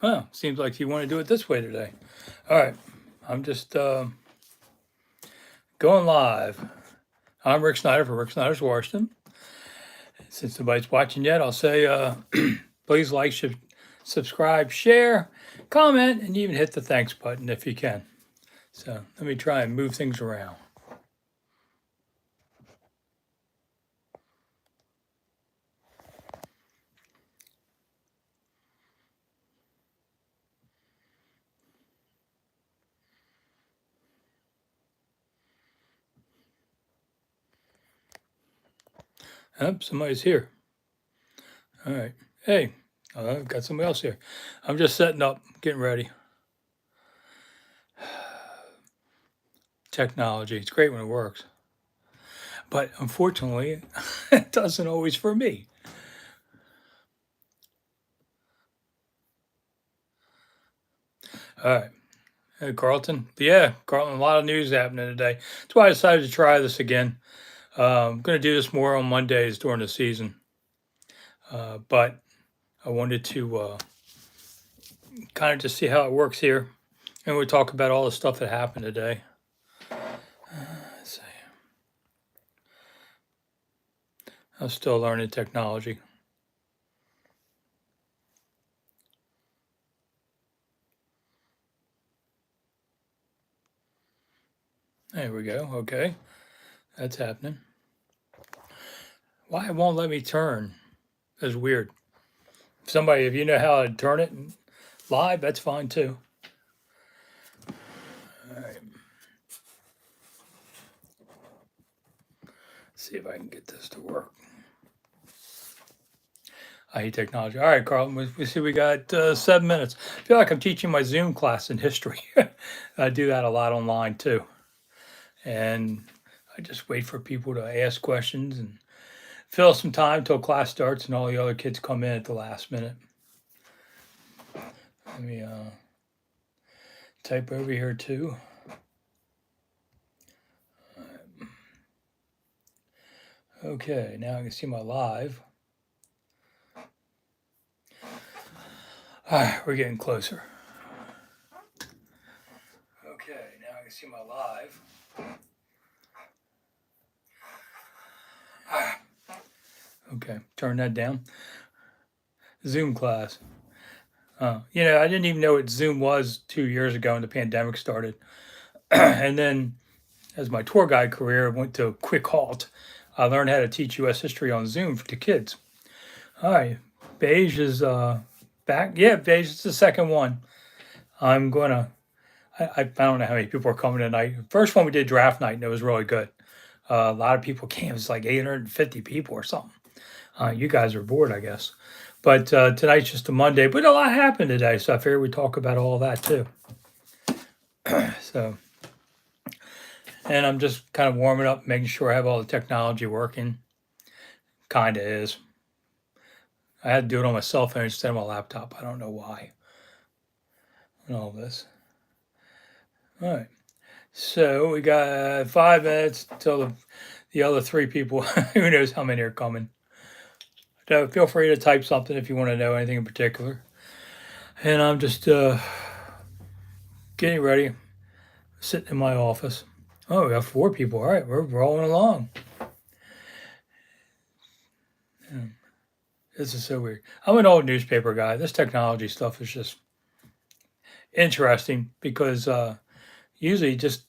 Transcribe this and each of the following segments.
Well, seems like you want to do it this way today. All right. I'm just going live. I'm Rick Snider for Rick Snider's Washington. Since nobody's watching yet, I'll say please like, subscribe, share, comment, and even hit the thanks button if you can. So let me try and move things around. Oh, somebody's here. All right. Hey, I've got somebody else here. I'm just setting up, getting ready. Technology. It's great when it works. But unfortunately, it doesn't always for me. All right. Hey, Carlton. But yeah, Carlton, a lot of news happening today. That's why I decided to try this again. I'm going to do this more on Mondays during the season. But I wanted to kind of just see how it works here. And we'll talk about all the stuff that happened today. Let's see. I'm still learning technology. There we go. Okay. That's happening. Why it won't let me turn? That's weird. If you know how to turn it live, that's fine too. All right. See if I can get this to work. I hate technology. All right, Carlton, we see we got 7 minutes. I feel like I'm teaching my Zoom class in history. I do that a lot online too. And I just wait for people to ask questions and fill some time till class starts and all the other kids come in at the last minute. Let me type over here too. Okay, now I can see my live. All right, we're getting closer. Okay, now I can see my live. Okay, turn that down. Zoom class. I didn't even know what Zoom was 2 years ago when the pandemic started. And then as my tour guide career went to a quick halt, I learned how to teach U.S. history on Zoom to kids. All right, Beige is back. Yeah, Beige is the second one. I'm going to, I don't know how many people are coming tonight. First one we did draft night and it was really good. A lot of people came. It was like 850 people or something. You guys are bored, I guess. But tonight's just a Monday. But a lot happened today, so I figured we'd talk about all that too. So, and I'm just kind of warming up, making sure I have all the technology working. Kind of is. I had to do it on my cell phone instead of my laptop. I don't know why. And all this. All right. So we got 5 minutes till the other three people, who knows how many are coming. So feel free to type something if you want to know anything in particular. And I'm just getting ready, sitting in my office. Oh, we got 4 people. All right, we're rolling along. Yeah. This is so weird. I'm an old newspaper guy. This technology stuff is just interesting because usually you just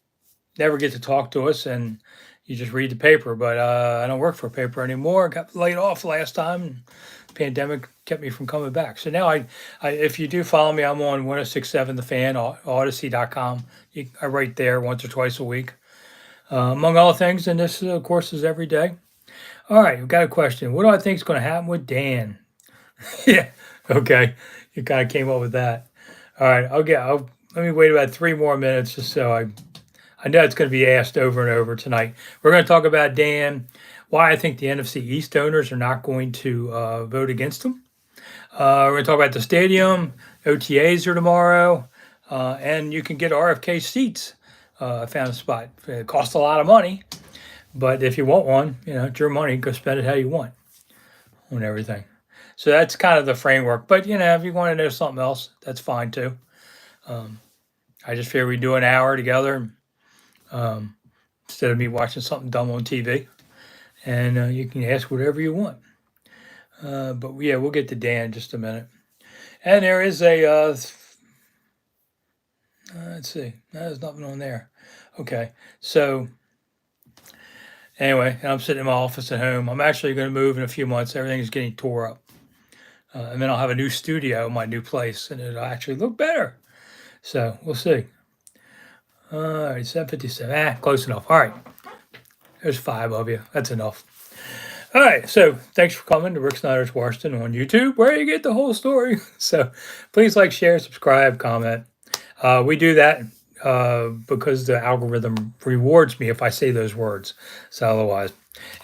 never get to talk to us and you just read the paper. But I don't work for a paper anymore. Got laid off last time. Pandemic kept me from coming back. So now I if you do follow me, I'm on 1067 The Fan, Odyssey.com. I write there once or twice a week, among other things. And this, of course, is every day. All right, we've got a question. What do I think is going to happen with Dan? Yeah, okay. You kind of came up with that. All right, let me wait about 3 more minutes just so I know it's going to be asked over and over tonight. We're going to talk about Dan, why I think the NFC East owners are not going to vote against him. We're going to talk about the stadium. OTAs are tomorrow, and you can get RFK seats. I found a spot. It costs a lot of money, but if you want one, it's your money. Go spend it how you want on everything. So that's kind of the framework. But if you want to know something else, that's fine too. Um, I just figure we do an hour together um, instead of me watching something dumb on TV, and you can ask whatever you want. But yeah, we'll get to Dan in just a minute. And there is a let's see, there's nothing on there. Okay, so anyway, I'm sitting in my office at home. I'm actually going to move in a few months. Everything's getting tore up. And then I'll have a new studio in my new place, and it'll actually look better. So we'll see. All right, 7:57. Close enough. All right, there's 5 of you. That's enough. All right, so thanks for coming to Rick Snider's Washington on YouTube, where you get the whole story. So please like, share, subscribe, comment. We do that because the algorithm rewards me if I say those words. So otherwise.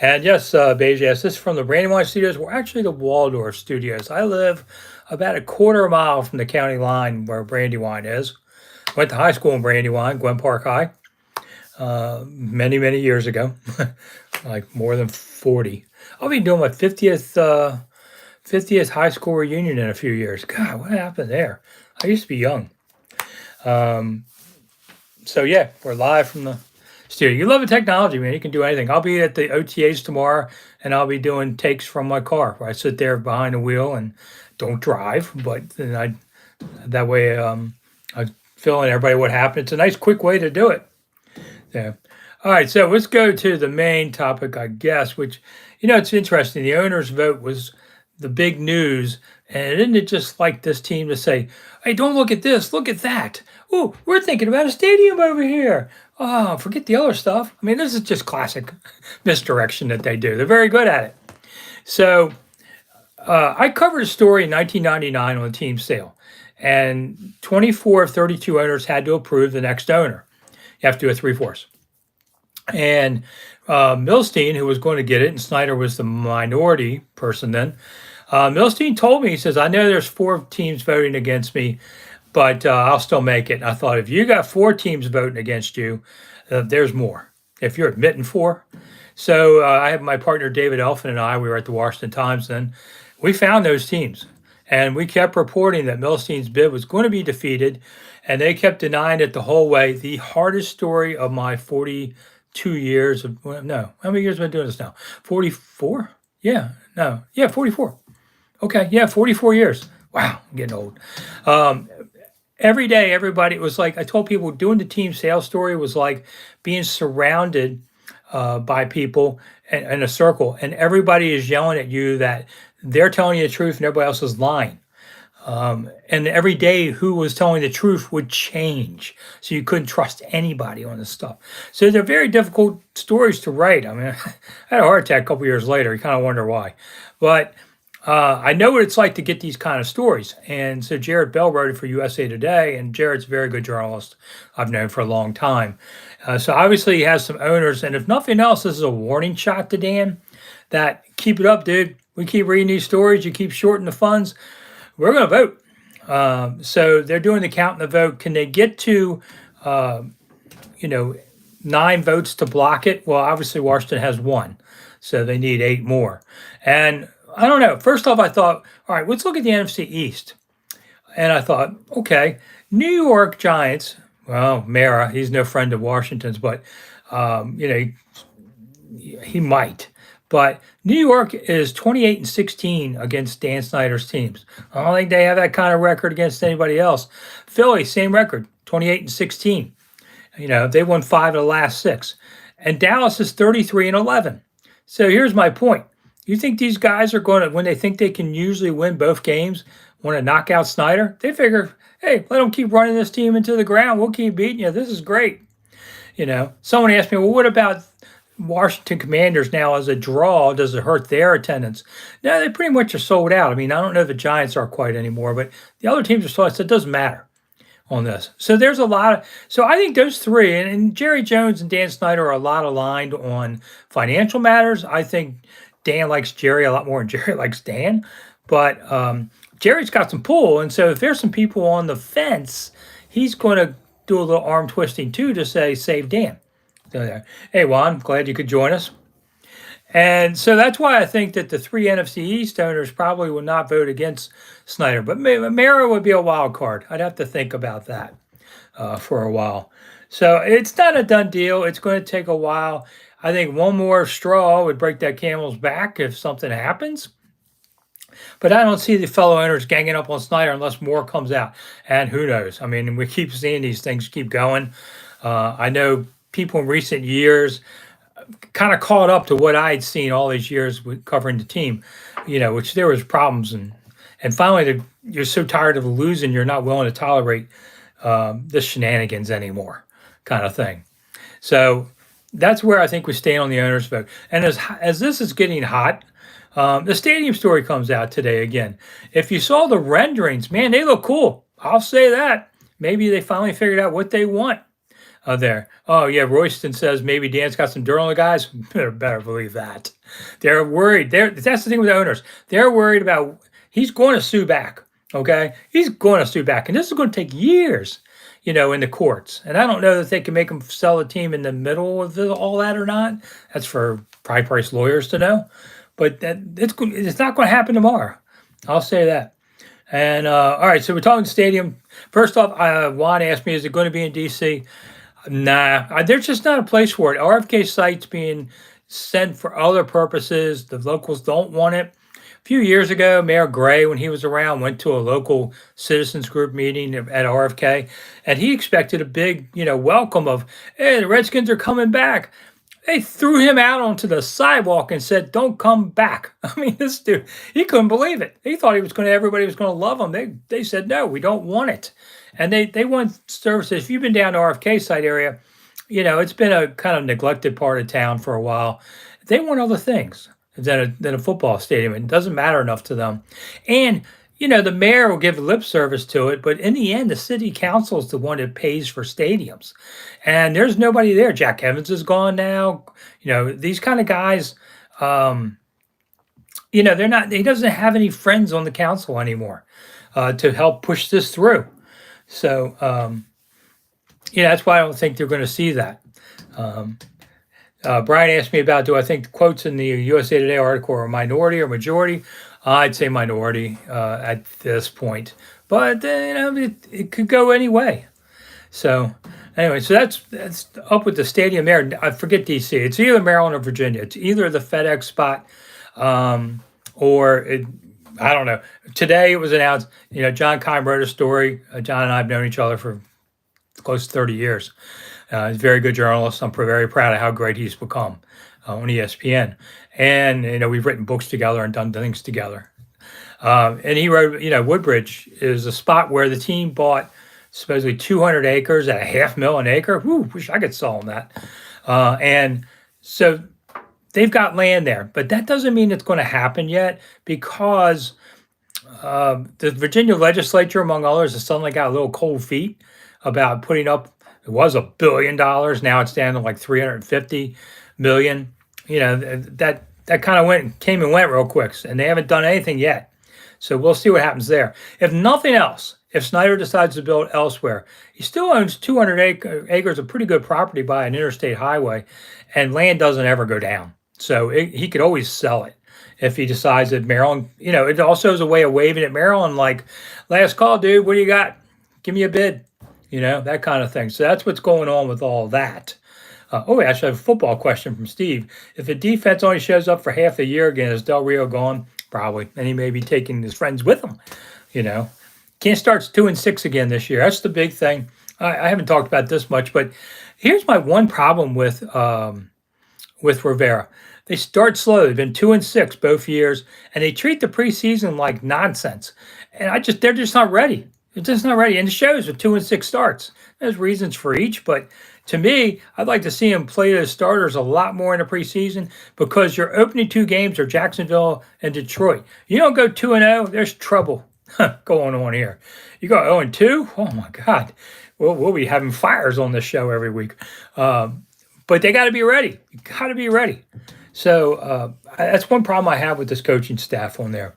And yes, Beige, yes, this is from the Brandywine Studios. We're actually the Waldorf Studios. I live about a quarter mile from the county line where Brandywine is. Went to high school in Brandywine, Gwen Park High, many, many years ago, like more than 40. I'll be doing my 50th high school reunion in a few years. God, what happened there? I used to be young. So yeah, we're live from the studio. You love the technology, man. You can do anything. I'll be at the OTAs tomorrow, and I'll be doing takes from my car where I sit there behind the wheel and don't drive, but then that way I fill in everybody what happened. It's a nice, quick way to do it. Yeah. All right, so let's go to the main topic, I guess, which, it's interesting. The owner's vote was the big news, and isn't it just like this team to say, hey, don't look at this, look at that. Oh, we're thinking about a stadium over here. Oh, forget the other stuff. I mean, this is just classic misdirection that they do. They're very good at it. So I covered a story in 1999 on the team sale, and 24 of 32 owners had to approve the next owner. You have to do a 3/4. And Milstein, who was going to get it, and Snider was the minority person then, Milstein told me, he says, I know there's 4 teams voting against me, but I'll still make it. And I thought, if you got 4 teams voting against you, there's more. If you're admitting 4. So I have my partner David Elfin and I, we were at the Washington Times then. We found those teams. And we kept reporting that Milstein's bid was going to be defeated. And they kept denying it the whole way. The hardest story of my 42 years of, no, how many years have I been doing this now? 44? Yeah, no, yeah, 44. Okay, yeah, 44 years. Wow, I'm getting old. Every day, everybody, it was like, I told people doing the team sales story was like being surrounded by people in a circle, and everybody is yelling at you that they're telling you the truth and everybody else is lying. And every day who was telling the truth would change. So you couldn't trust anybody on this stuff. So they're very difficult stories to write. I mean, I had a heart attack a couple years later. You kind of wonder why. But I know what it's like to get these kind of stories. And so Jared Bell wrote it for USA Today, and Jared's a very good journalist I've known for a long time. So obviously he has some owners. And if nothing else, this is a warning shot to Dan that keep it up, dude. We keep reading these stories. You keep shorting the funds. We're going to vote. So they're doing the count and the vote. Can they get to, 9 votes to block it? Well, obviously Washington has 1, so they need 8 more. And I don't know. First off, I thought, all right, let's look at the NFC East. And I thought, okay, New York Giants. Well, Mara, he's no friend of Washington's, but he might. But New York is 28-16 against Dan Snyder's teams. I don't think they have that kind of record against anybody else. Philly, same record, 28-16. They won 5 of the last 6. And Dallas is 33-11. So here's my point. You think these guys are going to, when they think they can usually win both games, want to knock out Snyder? They figure, hey, let them keep running this team into the ground. We'll keep beating you. This is great. Someone asked me, well, what about Washington Commanders now as a draw? Does it hurt their attendance? No, they pretty much are sold out. I mean, I don't know if the Giants are quite anymore, but the other teams are sold out, so it doesn't matter on this. So there's a lot of, so I think those 3, and Jerry Jones and Dan Snyder are a lot aligned on financial matters. I think Dan likes Jerry a lot more than Jerry likes Dan, but Jerry's got some pull, and so if there's some people on the fence, he's going to do a little arm twisting too to say, save Dan. So, hey, Juan, glad you could join us. And so that's why I think that the three NFC East owners probably will not vote against Snyder. But Mara would be a wild card. I'd have to think about that for a while. So it's not a done deal. It's going to take a while. I think one more straw would break that camel's back if something happens. But I don't see the fellow owners ganging up on Snyder unless more comes out. And who knows? I mean, we keep seeing these things keep going. I know people in recent years kind of caught up to what I'd seen all these years with covering the team, which there was problems. And finally, you're so tired of losing, you're not willing to tolerate the shenanigans anymore kind of thing. So that's where I think we stand on the owners vote. And as this is getting hot, the stadium story comes out today again. If you saw the renderings, man, they look cool. I'll say that. Maybe they finally figured out what they want there. Oh, yeah, Royston says maybe Dan's got some dirt on the guys. Better believe that. They're worried. That's the thing with the owners. They're worried about he's going to sue back, okay? He's going to sue back. And this is going to take years, in the courts. And I don't know that they can make him sell a team in the middle of all that or not. That's for high-priced lawyers to know. But it's not going to happen tomorrow. I'll say that. And all right, so we're talking stadium. First off, Juan asked me, is it going to be in D.C.? Nah, there's just not a place for it. RFK site's being sent for other purposes. The locals don't want it. A few years ago, Mayor Gray, when he was around, went to a local citizens group meeting at RFK, and he expected a big, welcome of, hey, the Redskins are coming back. They threw him out onto the sidewalk and said, don't come back. I mean, this dude, he couldn't believe it. He thought everybody was going to love him. They said, no, we don't want it. And they want services. If you've been down to RFK site area, it's been a kind of neglected part of town for a while. They want other things than a football stadium. It doesn't matter enough to them. And, the mayor will give lip service to it, but in the end, the city council is the one that pays for stadiums. And there's nobody there. Jack Evans is gone now. These kind of guys, they're not, he doesn't have any friends on the council anymore to help push this through. So, that's why I don't think they're going to see that. Brian asked me about, do I think the quotes in the USA Today article are minority or majority? I'd say minority at this point. But, it could go any way. So, anyway, so that's up with the stadium there. I forget D.C. It's either Maryland or Virginia. It's either the FedEx spot or I don't know. Today it was announced, John Keim wrote a story. John and I have known each other for close to 30 years. He's a very good journalist. I'm very proud of how great he's become on ESPN. And, we've written books together and done things together. And he wrote, Woodbridge is a spot where the team bought supposedly 200 acres at $500,000 an acre. Whew, wish I could sell them that. And so they've got land there, but that doesn't mean it's going to happen yet because the Virginia legislature, among others, has suddenly got a little cold feet about putting up, it was $1 billion. Now it's down to like 350 million. That kind of came and went real quick, and they haven't done anything yet. So we'll see what happens there. If nothing else, if Snider decides to build elsewhere, he still owns 200 acres of pretty good property by an interstate highway, and land doesn't ever go down. So he could always sell it if he decides that Maryland, it also is a way of waving at Maryland, like, last call, dude, what do you got? Give me a bid, that kind of thing. So that's what's going on with all that. I actually have a football question from Steve. If a defense only shows up for half a year again, is Del Rio gone? Probably. And he may be taking his friends with him, Can't start 2-6 again this year. That's the big thing. I haven't talked about this much, but here's my one problem with Rivera. They start slow. They've been 2-6 both years, and they treat the preseason like nonsense. And they're just not ready. They're just not ready. And it shows with 2-6 starts. There's reasons for each, but to me, I'd like to see him play those starters a lot more in the preseason because your opening two games are Jacksonville and Detroit. You don't go 2-0, there's trouble going on here. You go 0-2, oh my God. We'll be having fires on this show every week. But they got to be ready. You got to be ready. So that's one problem I have with this coaching staff on there.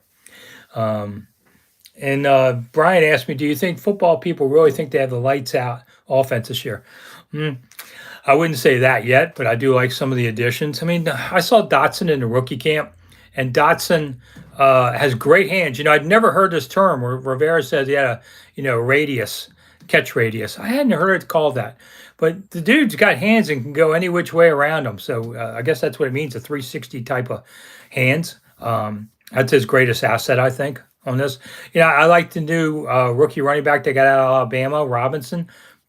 And Brian asked me, do you think football people really think they have the lights out offense this year? I wouldn't say that yet, but I do like some of the additions. I mean, I saw Dotson in the rookie camp, and Dotson has great hands. I'd never heard this term where Rivera said he had a, radius, catch radius. I hadn't heard it called that. But the dude's got hands and can go any which way around them. So I guess that's what it means, a 360 type of hands. That's his greatest asset, I think, on this. I like the new rookie running back they got out of Alabama, Robinson.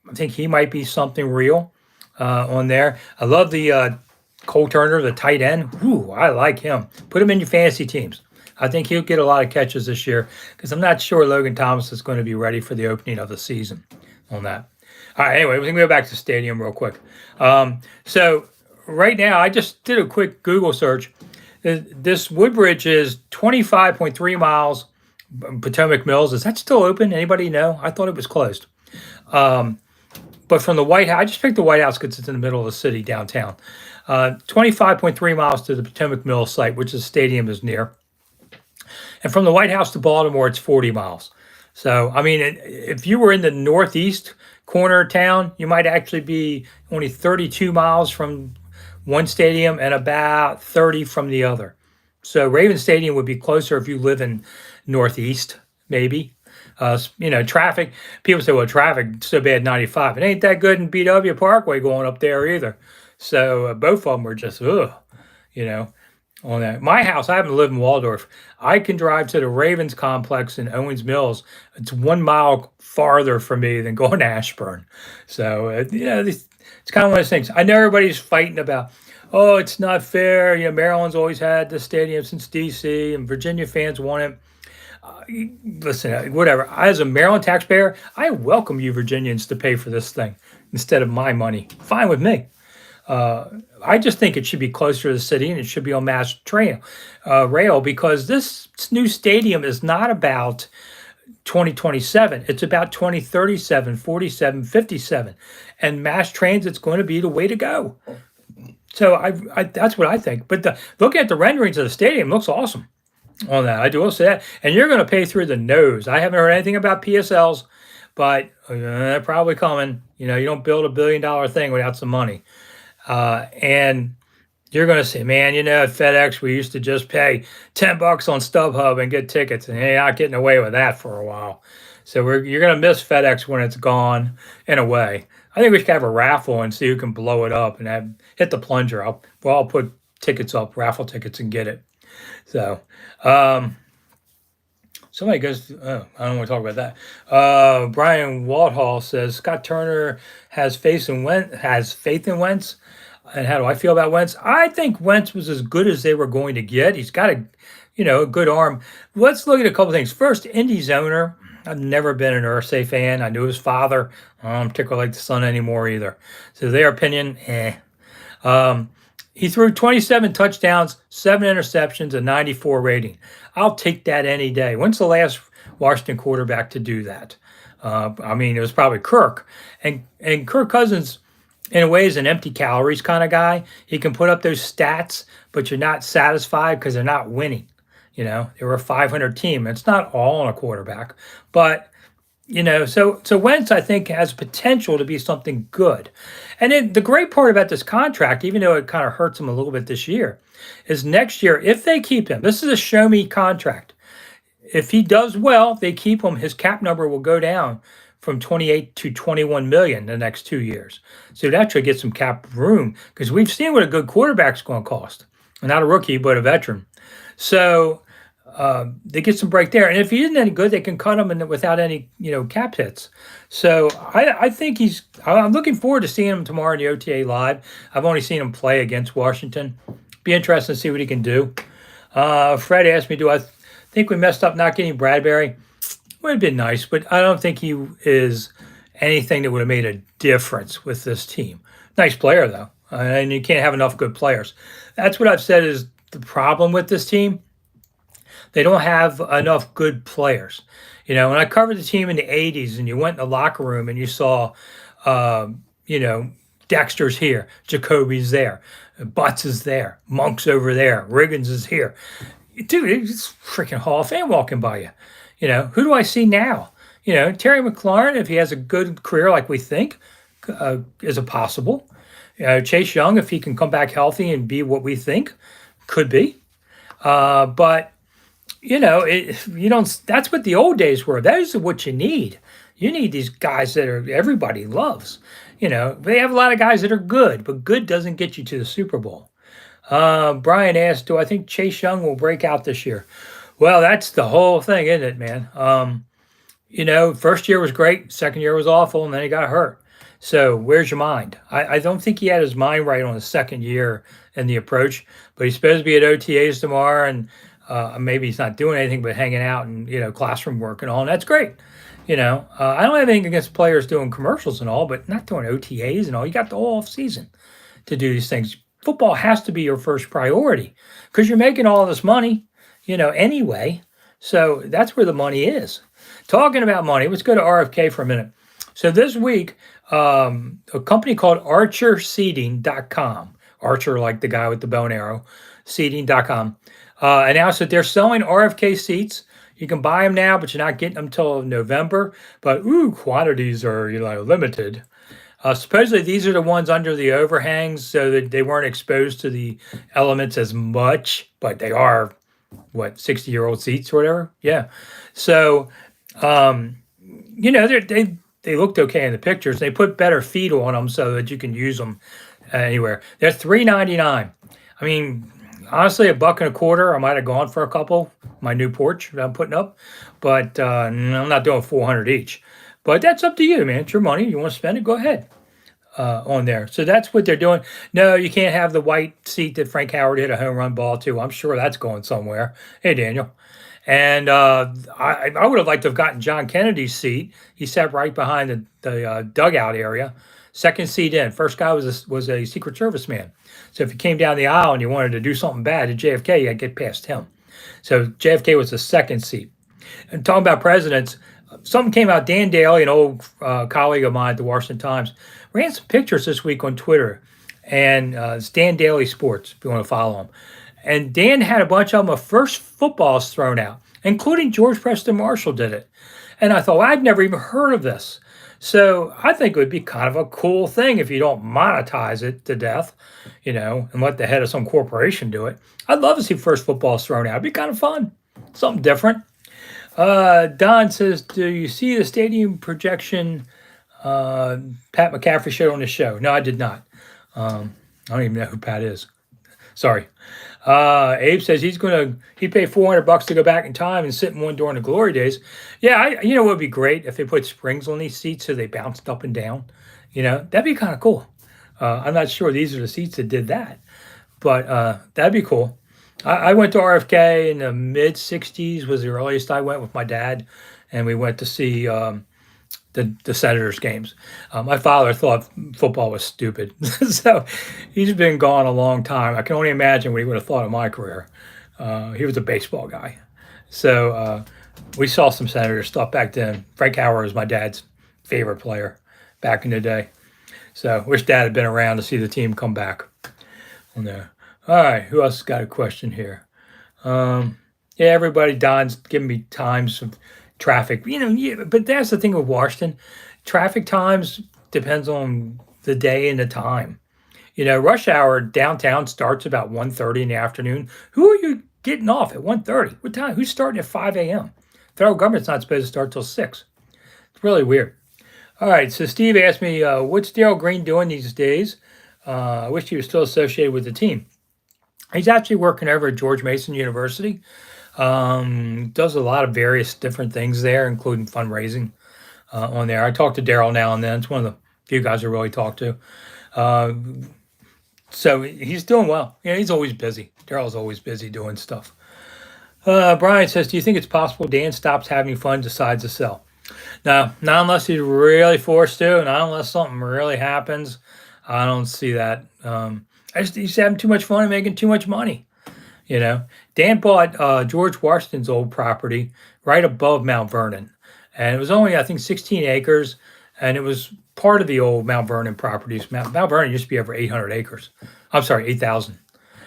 I think he might be something real on there. I love the Cole Turner, the tight end. Ooh, I like him. Put him in your fantasy teams. I think he'll get a lot of catches this year because I'm not sure Logan Thomas is going to be ready for the opening of the season on that. All right, anyway, we can go back to stadium real quick. So right now, I just did a quick Google search. This Woodbridge is 25.3 miles. Potomac Mills, is that still open? Anybody know? I thought it was closed. But from the White House, I just picked the White House because it's in the middle of the city downtown. 25.3 miles to the Potomac Mills site, which the stadium is near. And from the White House to Baltimore, it's 40 miles. So, I mean, if you were in the northeast corner of town, you might actually be only 32 miles from one stadium and about 30 from the other. So Raven Stadium would be closer if you live in northeast, maybe. Traffic, people say, well, traffic so bad 95. It ain't that good in BW Parkway going up there either. So both of them were just, on that. My house, I happen to live in Waldorf. I can drive to the Ravens complex in Owens Mills. It's 1 mile farther from me than going to Ashburn. So, it's kind of one of those things. I know everybody's fighting about, oh, it's not fair. Maryland's always had the stadium since D.C. and Virginia fans want it. Listen, whatever. As a Maryland taxpayer, I welcome you Virginians to pay for this thing instead of my money. Fine with me. I just think it should be closer to the city and it should be on mass rail because this new stadium is not about 2027. It's about 2037, 47, 57. And mass transit's going to be the way to go. So I that's what I think. But looking at the renderings of the stadium, it looks awesome on that. I do will say that. And you're going to pay through the nose. I haven't heard anything about PSLs, but they're probably coming. You don't build $1 billion thing without some money. And you're going to say, man, at FedEx, we used to just pay $10 on StubHub and get tickets. And you're not getting away with that for a while. So you're going to miss FedEx when it's gone in a way. I think we should have a raffle and see who can blow it up and hit the plunger. I'll put tickets up, raffle tickets, and get it. So, somebody goes, I don't want to talk about that. Brian Waldhall says, Scott Turner has faith in Wentz. And how do I feel about Wentz? I think Wentz was as good as they were going to get. He's got a good arm. Let's look at a couple things. First, Indy's owner. I've never been an Irsay fan. I knew his father. I don't particularly like the son anymore either. So their opinion, he threw 27 touchdowns, 7 interceptions, a 94 rating. I'll take that any day. When's the last Washington quarterback to do that? It was probably Kirk. And Kirk Cousins, in a way, is an empty calories kind of guy. He can put up those stats, but you're not satisfied because they're not winning. They were a 500 team. It's not all on a quarterback. But, so Wentz, I think, has potential to be something good. And then the great part about this contract, even though it kind of hurts him a little bit this year, is next year, if they keep him, this is a show-me contract. If he does well, they keep him, his cap number will go down from 28 to 21 million the next 2 years. So that should get some cap room because we've seen what a good quarterback's going to cost. Not a rookie, but a veteran. So they get some break there. And if he isn't any good, they can cut him without any, cap hits. So I think I'm looking forward to seeing him tomorrow in the OTA live. I've only seen him play against Washington. Be interesting to see what he can do. Fred asked me, do I think we messed up not getting Bradbury? Would have been nice, but I don't think he is anything that would have made a difference with this team. Nice player, though, and you can't have enough good players. That's what I've said is the problem with this team. They don't have enough good players. When I covered the team in the 80s and you went in the locker room and you saw, Dexter's here, Jacoby's there, Butts is there, Monk's over there, Riggins is here. Dude, it's freaking Hall of Fame walking by you. Who do I see now? Terry McLaurin, if he has a good career like we think, is a possible. Chase Young, if he can come back healthy and be what we think, could be. But you don't. That's what the old days were. Those are what you need. You need these guys that everybody loves. They have a lot of guys that are good, but good doesn't get you to the Super Bowl. Brian asked, "Do I think Chase Young will break out this year?" Well, that's the whole thing, isn't it, man? First year was great, second year was awful, and then he got hurt. So where's your mind? I don't think he had his mind right on his second year in the approach, but he's supposed to be at OTAs tomorrow, and maybe he's not doing anything but hanging out and classroom work and all, and that's great. I don't have anything against players doing commercials and all, but not doing OTAs and all. You got the whole off season to do these things. Football has to be your first priority because you're making all this money, anyway. So that's where the money is. Talking about money, let's go to RFK for a minute. So this week, a company called ArcherSeating.com, Archer like the guy with the bow and arrow, seating.com, announced that they're selling RFK seats. You can buy them now, but you're not getting them until November. But quantities are limited. Supposedly these are the ones under the overhangs so that they weren't exposed to the elements as much, but they are 60-year-old seats or whatever. Yeah. So, they looked okay in the pictures. They put better feet on them so that you can use them anywhere. They're $3.99. I mean, honestly, $1.25. I might have gone for a couple. My new porch that I'm putting up, but I'm not doing 400 each. But that's up to you, man. It's your money. You want to spend it? Go ahead. On there. So that's what they're doing. No, you can't have the white seat that Frank Howard hit a home run ball to. I'm sure that's going somewhere. Hey, Daniel. And I would have liked to have gotten John Kennedy's seat. He sat right behind the dugout area. Second seat in. First guy was a Secret Service man. So if you came down the aisle and you wanted to do something bad to JFK, you had to get past him. So JFK was the second seat. And talking about presidents, something came out. Dan Daly, an old colleague of mine at the Washington Times, ran some pictures this week on Twitter. And it's Dan Daly Sports, if you want to follow him. And Dan had a bunch of them of first footballs thrown out, including George Preston Marshall did it. And I thought, I'd never even heard of this. So I think it would be kind of a cool thing if you don't monetize it to death, and let the head of some corporation do it. I'd love to see first footballs thrown out. It'd be kind of fun. Something different. Don says, do you see the stadium projection Pat McCaffrey showed on the show? No, I did not. I don't even know who Pat is. Sorry. Abe says he'd pay $400 to go back in time and sit in one during the glory days. Yeah, it would be great if they put springs on these seats so they bounced up and down. That'd be kind of cool. I'm not sure these are the seats that did that, but that'd be cool. I went to RFK in the mid '60s was the earliest I went with my dad, and we went to see the Senators games. My father thought football was stupid, so he's been gone a long time. I can only imagine what he would have thought of my career. He was a baseball guy, so we saw some Senators stuff back then. Frank Howard was my dad's favorite player back in the day. So wish Dad had been around to see the team come back on there. All right, who else got a question here? Yeah, everybody. Don's giving me times of traffic. But that's the thing with Washington. Traffic times depends on the day and the time. Rush hour downtown starts about 1:30 in the afternoon. Who are you getting off at 1:30? What time? Who's starting at 5 a.m.? Federal government's not supposed to start till 6. It's really weird. All right, so Steve asked me, what's Darryl Green doing these days? I wish he was still associated with the team. He's actually working over at George Mason University. Does a lot of various different things there, including fundraising on there. I talk to Darryl now and then. It's one of the few guys I really talk to. So he's doing well. He's always busy. Darryl's always busy doing stuff. Brian says, do you think it's possible Dan stops having fun, decides to sell? No, not unless he's really forced to, not unless something really happens. I don't see that. He's having too much fun and making too much money. Dan bought George Washington's old property right above Mount Vernon. And it was only, I think, 16 acres. And it was part of the old Mount Vernon properties. Mount Vernon used to be over 800 acres. I'm sorry, 8,000.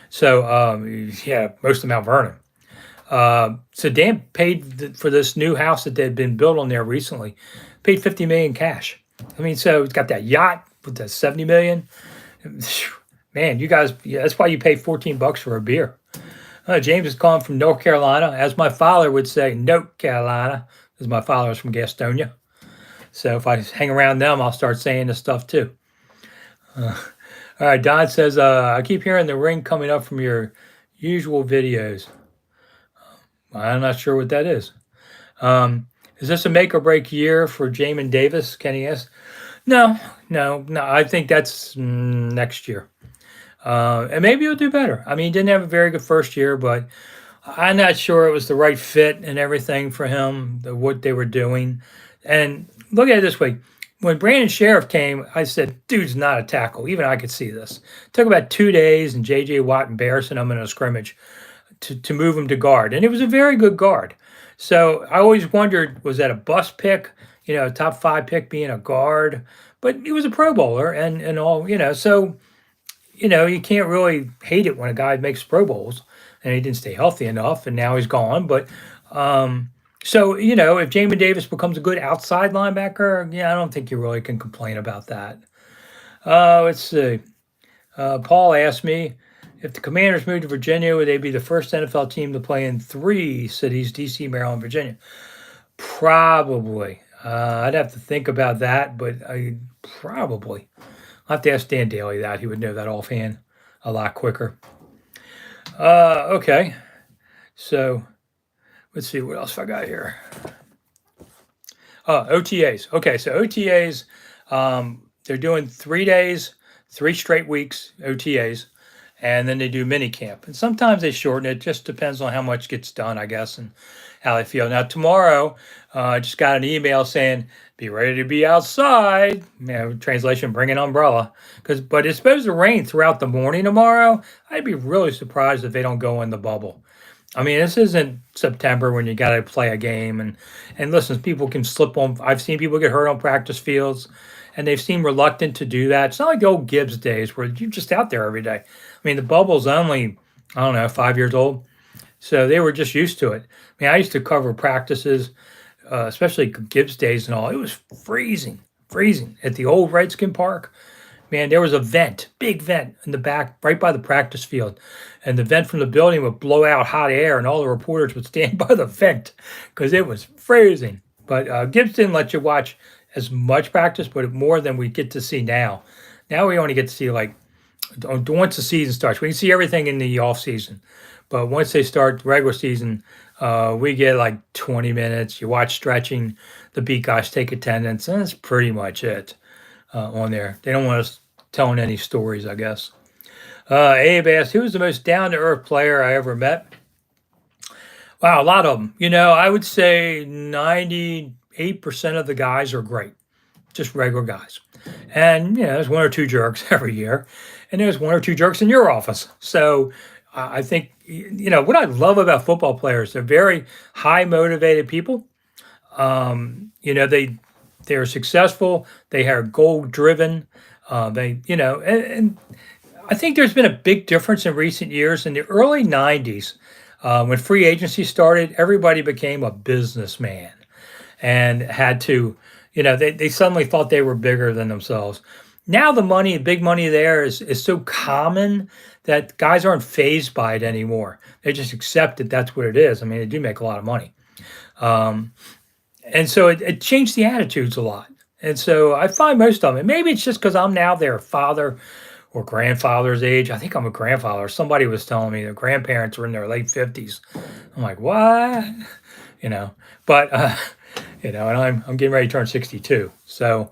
So, most of Mount Vernon. So Dan paid for this new house that had been built on there recently, paid $50 million cash. I mean, so he's got that yacht, What's that, 70 million? Man, you guys, yeah, that's why you pay $14 for a beer. James is calling from North Carolina. As my father would say, North Carolina, because my father is from Gastonia. So if I hang around them, I'll start saying this stuff too. All right, Don says, I keep hearing the ring coming up from your usual videos. I'm not sure what that is. Is this a make or break year for Jamin Davis? Kenny asks. No. I think that's next year. And maybe he'll do better. I mean, he didn't have a very good first year, but I'm not sure it was the right fit and everything for him, what they were doing. And look at it this way. When Brandon Sheriff came, I said, dude's not a tackle. Even I could see this. It took about 2 days and J.J. Watt embarrassing him in a scrimmage to move him to guard. And it was a very good guard. So I always wondered, was that a bust pick, a top 5 pick being a guard? But he was a Pro Bowler and all, so, you can't really hate it when a guy makes Pro Bowls and he didn't stay healthy enough and now he's gone. But so, if Jamin Davis becomes a good outside linebacker, I don't think you really can complain about that. Let's see. Paul asked me, if the Commanders moved to Virginia, would they be the first NFL team to play in 3 cities, D.C., Maryland, Virginia? Probably. I'd have to think about that, but probably. I'll have to ask Dan Daly that. He would know that offhand a lot quicker. Okay. So let's see what else I got here. OTAs. Okay, so OTAs, they're doing 3 days, 3 straight weeks, OTAs, and then they do mini camp. And sometimes they shorten it. Just depends on how much gets done, I guess, and how they feel. Now, tomorrow, I just got an email saying, be ready to be outside. Translation, bring an umbrella. But it's supposed to rain throughout the morning tomorrow. I'd be really surprised if they don't go in the bubble. I mean, this isn't September when you got to play a game. And listen, people can slip on. I've seen people get hurt on practice fields, and they've seemed reluctant to do that. It's not like the old Gibbs days where you're just out there every day. I mean, the bubble's only, 5 years old. So they were just used to it. I mean, I used to cover practices, especially Gibbs days and all. It was freezing at the old Redskin Park. Man, there was a vent, big vent in the back, right by the practice field. And the vent from the building would blow out hot air, and all the reporters would stand by the vent because it was freezing. But Gibbs didn't let you watch as much practice, but more than we get to see now. Now we only get to see, once the season starts. We can see everything in the off season. But once they start regular season, we get 20 minutes. You watch stretching, the beat guys take attendance, and that's pretty much it on there. They don't want us telling any stories, I guess. Abe asked, who was the most down-to-earth player I ever met? Wow, a lot of them. I would say 98% of the guys are great, just regular guys. And, there's 1 or 2 jerks every year, and there's 1 or 2 jerks in your office. So I think, what I love about football players, they're very high motivated people. They're successful. They are goal driven. And I think there's been a big difference in recent years. In the early 90s, when free agency started, everybody became a businessman and had to, they suddenly thought they were bigger than themselves. Now the money, big money there is so common that guys aren't fazed by it anymore. They just accept that that's what it is. I mean, they do make a lot of money. And so it changed the attitudes a lot. And so I find most of them, maybe it's just because I'm now their father or grandfather's age. I think I'm a grandfather. Somebody was telling me their grandparents were in their late 50s. I'm like, what? But, and I'm getting ready to turn 62. So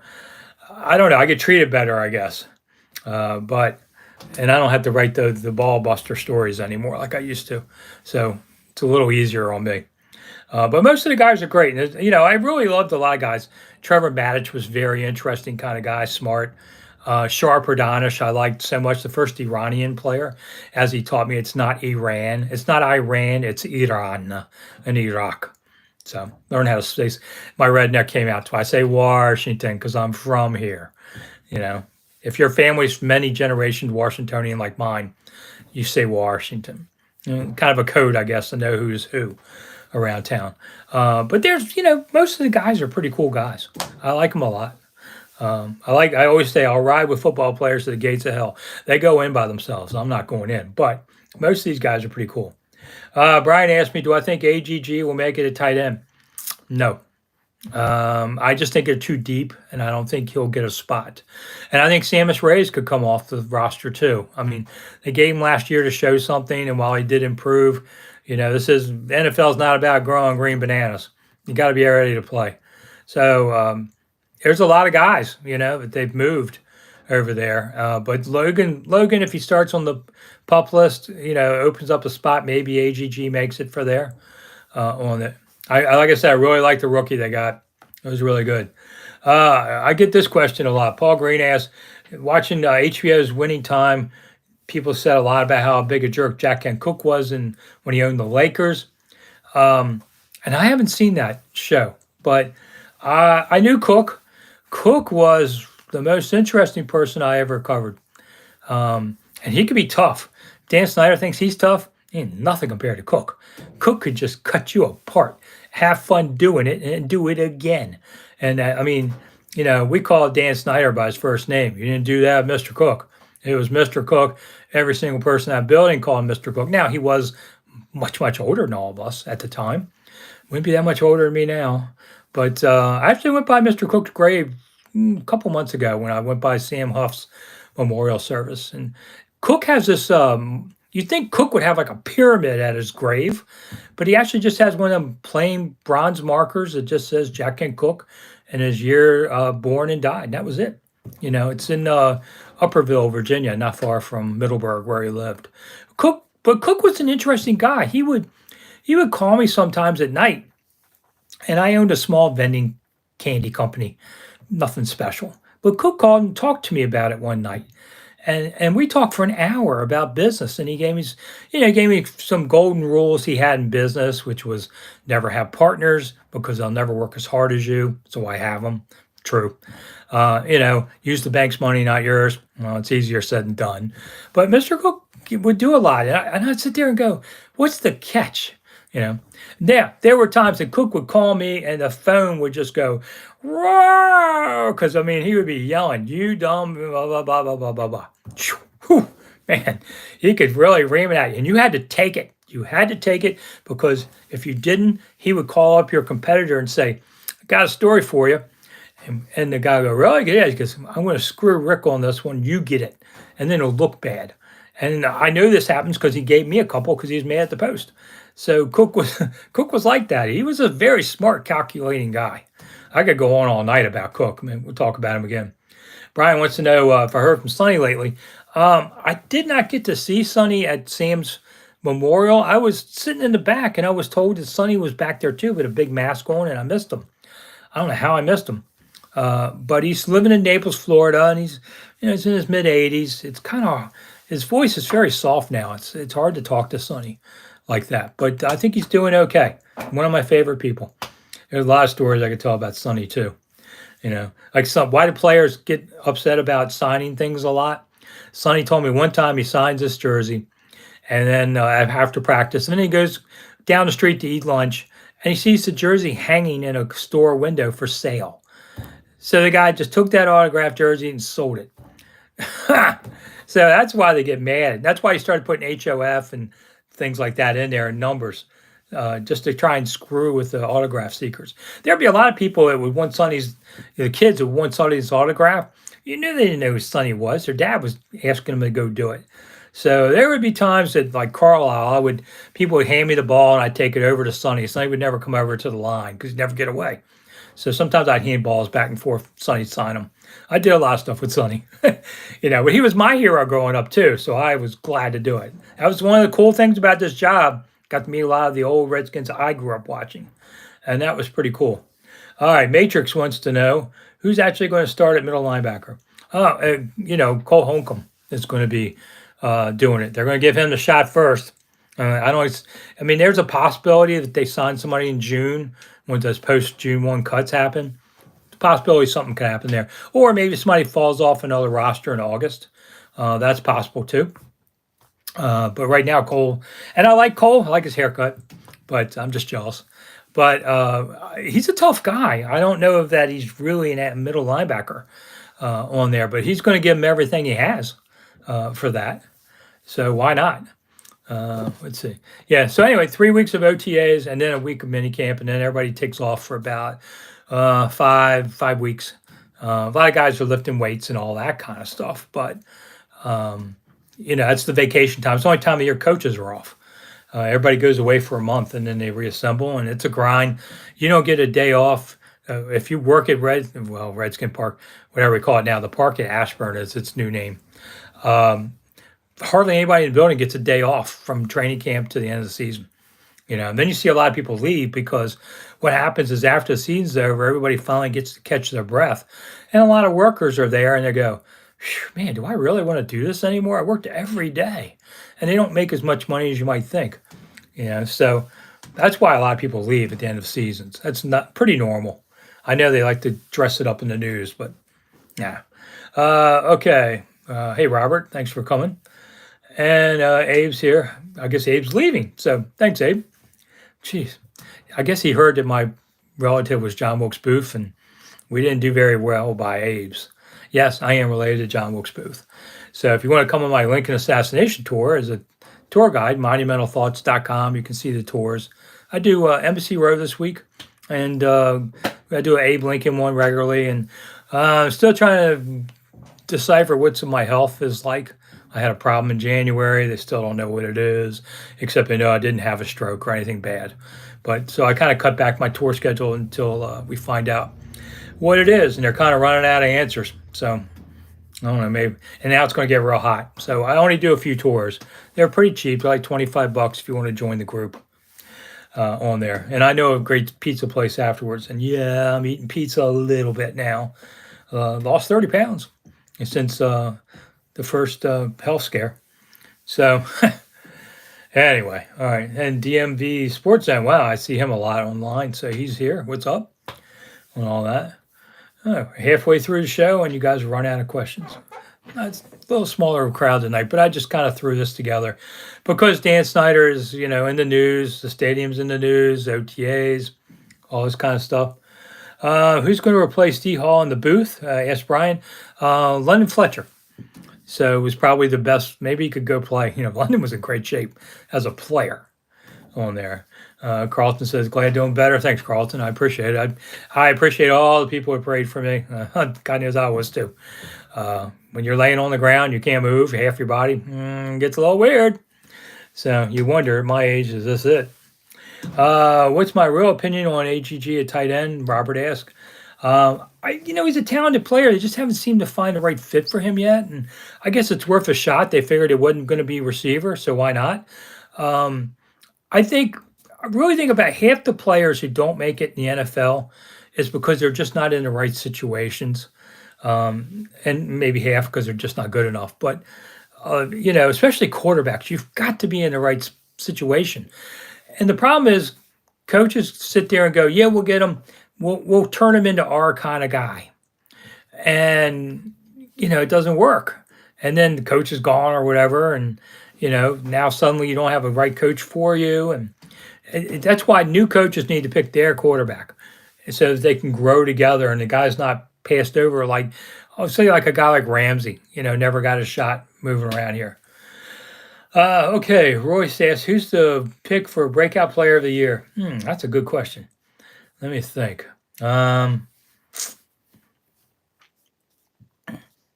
I don't know. I get treated better, I guess. And I don't have to write the ball buster stories anymore like I used to. So it's a little easier on me. But most of the guys are great. And, I really loved a lot of guys. Trevor Maddich was very interesting kind of guy, smart. Sharp Danish, I liked so much. The first Iranian player, as he taught me, it's not Iran. It's not Iran. It's Iran and Iraq. So learn how to say. My redneck came out twice. I say Washington because I'm from here. If your family's many generations Washingtonian like mine, you say Washington. Kind of a code, I guess, to know who's who around town. But there's, most of the guys are pretty cool guys. I like them a lot. I always say I'll ride with football players to the gates of hell. They go in by themselves. I'm not going in, but most of these guys are pretty cool. Brian asked me, do I think AGG will make it a tight end? No. I just think they're too deep, and I don't think he'll get a spot. And I think Samus Reyes could come off the roster too. I mean, they gave him last year to show something, and while he did improve, this is the NFL is not about growing green bananas. You got to be ready to play. So there's a lot of guys, that they've moved over there. But Logan, if he starts on the pup list, opens up a spot. Maybe AGG makes it for there on it. I like I said, I really like the rookie they got. It was really good. I get this question a lot. Paul Green asks, watching HBO's Winning Time, people said a lot about how big a jerk Jack Kent Cooke was when he owned the Lakers. And I haven't seen that show, but I knew Cooke. Cooke was the most interesting person I ever covered. And he could be tough. Dan Snider thinks he's tough. He ain't nothing compared to Cooke. Cooke could just cut you apart. Have fun doing it and do it again. And we called Dan Snyder by his first name. You didn't do that, Mr. Cooke. It was Mr. Cooke. Every single person in that building called him Mr. Cooke. Now, he was much, much older than all of us at the time. Wouldn't be that much older than me now. But I actually went by Mr. Cooke's grave a couple months ago when I went by Sam Huff's memorial service. And Cooke has this, you'd think Cooke would have like a pyramid at his grave, but he actually just has one of them plain bronze markers that just says Jack Kent Cooke and his year born and died. That was it. It's in Upperville, Virginia, not far from Middleburg where he lived. But Cooke was an interesting guy. He would call me sometimes at night, and I owned a small vending candy company, nothing special. But Cooke called and talked to me about it one night. And we talked for an hour about business, and he gave me some golden rules he had in business, which was never have partners because they'll never work as hard as you. So I have them. True. Use the bank's money, not yours. Well, it's easier said than done. But Mr. Cooke would do a lot, and I'd sit there and go, "What's the catch?" Now, there were times that Cooke would call me and the phone would just go, because he would be yelling, "You dumb, blah, blah, blah, blah, blah, blah, blah." Whew, man, he could really ream it at you. And you had to take it. You had to take it because if you didn't, he would call up your competitor and say, "I got a story for you." And the guy would go, "Really?" Yeah, because I'm going to screw Rick on this one. You get it. And then it'll look bad. And I know this happens because he gave me a couple because he was mad at the Post. So Cooke was like that. He was a very smart, calculating guy. I could go on all night about Cooke. We'll talk about him again. Brian wants to know if I heard from Sonny lately. I did not get to see Sonny at Sam's memorial. I was sitting in the back, and I was told that Sonny was back there too with a big mask on, and I missed him. I don't know how I missed him. But he's living in Naples, Florida, and he's in his mid-80s. It's kind of, his voice is very soft now. It's hard to talk to Sonny like that. But I think he's doing okay. One of my favorite people. There's a lot of stories I could tell about Sonny too. Why do players get upset about signing things a lot? Sonny told me one time he signs this jersey, and then after practice, and then he goes down the street to eat lunch, and he sees the jersey hanging in a store window for sale. So the guy just took that autographed jersey and sold it. So that's why they get mad. That's why he started putting HOF and things like that in there and numbers, just to try and screw with the autograph seekers. There'd be a lot of people that would want the kids who want Sonny's autograph. You knew they didn't know who Sonny was. Their dad was asking them to go do it. So there would be times that, like Carlisle, people would hand me the ball and I'd take it over to Sonny. Sonny would never come over to the line because he'd never get away. So sometimes I'd hand balls back and forth. Sonny'd sign them. I did a lot of stuff with Sonny, but he was my hero growing up too. So I was glad to do it. That was one of the cool things about this job. Got to meet a lot of the old Redskins I grew up watching, and that was pretty cool. All right, Matrix wants to know who's actually going to start at middle linebacker. Cole Holcomb is going to be doing it. They're going to give him the shot first. There's a possibility that they sign somebody in June when those post-June 1 cuts happen. It's a possibility something could happen there. Or maybe somebody falls off another roster in August. That's possible too. But right now, Cole, and I like Cole. I like his haircut, but I'm just jealous. But he's a tough guy. I don't know if that he's really a middle linebacker. on there, but he's going to give him everything he has for that. So why not? Let's see. Yeah. So anyway, 3 weeks of OTAs and then a week of minicamp, and then everybody takes off for about 5 weeks. A lot of guys are lifting weights and all that kind of stuff, but that's the vacation time. It's the only time of year coaches are off. Everybody goes away for a month and then they reassemble, and it's a grind. You don't get a day off. If you work at Redskin Park, whatever we call it now, the park at Ashburn is its new name. Hardly anybody in the building gets a day off from training camp to the end of the season. And then you see a lot of people leave because what happens is after the season's over, everybody finally gets to catch their breath. And a lot of workers are there and they go, man, do I really want to do this anymore? I worked every day. And they don't make as much money as you might think. So that's why a lot of people leave at the end of seasons. That's not pretty normal. I know they like to dress it up in the news, but yeah. Okay. Hey, Robert, thanks for coming. And Abe's here. I guess Abe's leaving. So thanks, Abe. Jeez. I guess he heard that my relative was John Wilkes Booth, and we didn't do very well by Abe's. Yes, I am related to John Wilkes Booth. So if you want to come on my Lincoln Assassination Tour as a tour guide, monumentalthoughts.com, you can see the tours. I do Embassy Row this week, and I do an Abe Lincoln one regularly, and I'm still trying to decipher what my health is like. I had a problem in January. They still don't know what it is, except they know I didn't have a stroke or anything bad. But so I kind of cut back my tour schedule until we find out what it is, and they're kind of running out of answers. So I don't know, maybe. And now it's going to get real hot. So I only do a few tours. They're pretty cheap. They're like $25 if you want to join the group on there. And I know a great pizza place afterwards. And yeah, I'm eating pizza a little bit now. Lost 30 pounds since the first health scare. So anyway, all right. And DMV Sports Zone, wow, I see him a lot online. So he's here. What's up? And all that. Oh, halfway through the show and you guys run out of questions. It's a little smaller crowd tonight, but I just kind of threw this together because Dan Snider is, in the news, the stadium's in the news, OTAs, all this kind of stuff. Who's going to replace D Hall in the booth? Asked Brian. London Fletcher. So it was probably the best. Maybe he could go play. London was in great shape as a player on there. Carlton says, glad doing better. Thanks, Carlton. I appreciate it. I appreciate all the people who prayed for me. God knows I was too. When you're laying on the ground, you can't move. Half your body gets a little weird. So you wonder, at my age, is this it? What's my real opinion on AGG at tight end? Robert asked. He's a talented player. They just haven't seemed to find the right fit for him yet. And I guess it's worth a shot. They figured it wasn't going to be receiver, so why not? I really think about half the players who don't make it in the NFL is because they're just not in the right situations. And maybe half because they're just not good enough. But, especially quarterbacks, you've got to be in the right situation. And the problem is coaches sit there and go, yeah, we'll get him. We'll turn him into our kind of guy. And, it doesn't work. And then the coach is gone or whatever. And, now suddenly you don't have a right coach for you. And that's why new coaches need to pick their quarterback so that they can grow together and the guy's not passed over like, say like a guy like Ramsey, never got a shot moving around here. Okay, Royce asks, who's the pick for breakout player of the year? That's a good question. Let me think. That's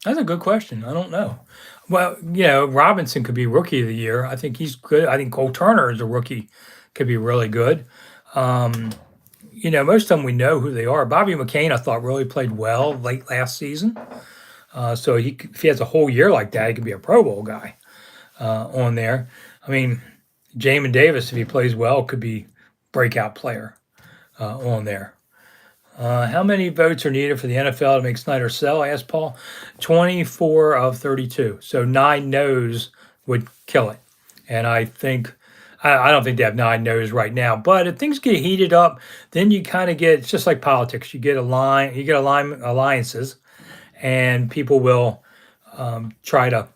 a good question. I don't know. Well, Robinson could be rookie of the year. I think he's good. I think Cole Turner is a rookie, could be really good. Most of them we know who they are. Bobby McCain, I thought, really played well late last season. So if he has a whole year like that, he could be a Pro Bowl guy on there. I mean, Jamin Davis, if he plays well, could be breakout player on there. How many votes are needed for the NFL to make Snider sell? Asked Paul. 24 of 32. So 9 no's would kill it. And I don't think they have 9 no's right now. But if things get heated up, then you kind of get, it's just like politics. You get alliances, and people will try to,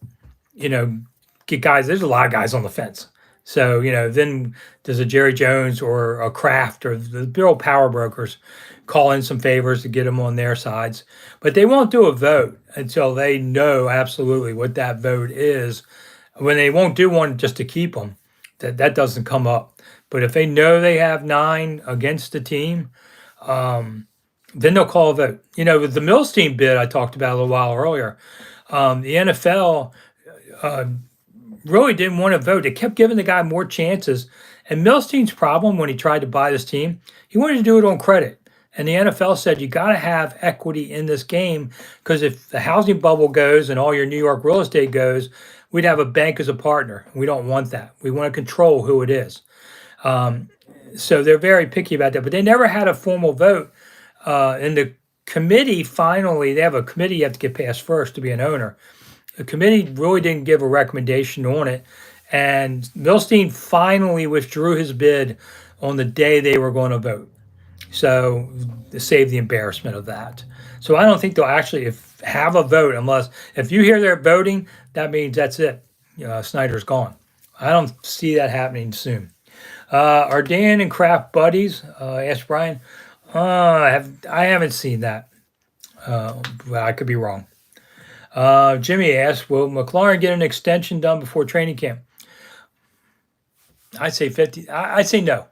get guys. There's a lot of guys on the fence. So, then does a Jerry Jones or a Kraft or the big old power brokers call in some favors to get them on their sides? But they won't do a vote until they know absolutely what that vote is. When they won't do one just to keep them, that doesn't come up. But if they know they have 9 against the team, then they'll call a vote. With the Milstein bid I talked about a little while earlier, the NFL really didn't want to vote. They kept giving the guy more chances. And Milstein's problem when he tried to buy this team, he wanted to do it on credit. And the NFL said, you got to have equity in this game because if the housing bubble goes and all your New York real estate goes, we'd have a bank as a partner. We don't want that. We want to control who it is. So they're very picky about that. But they never had a formal vote. And the committee finally, they have a committee you have to get past first to be an owner. The committee really didn't give a recommendation on it. And Milstein finally withdrew his bid on the day they were going to vote. So to save the embarrassment of that. So I don't think they'll actually have a vote unless if you hear they're voting, that means that's it. Snider's gone. I don't see that happening soon. Are Dan and Kraft buddies? Asked Brian. I haven't seen that. But I could be wrong. Jimmy asked, will McLaurin get an extension done before training camp? I'd say 50. I'd say no.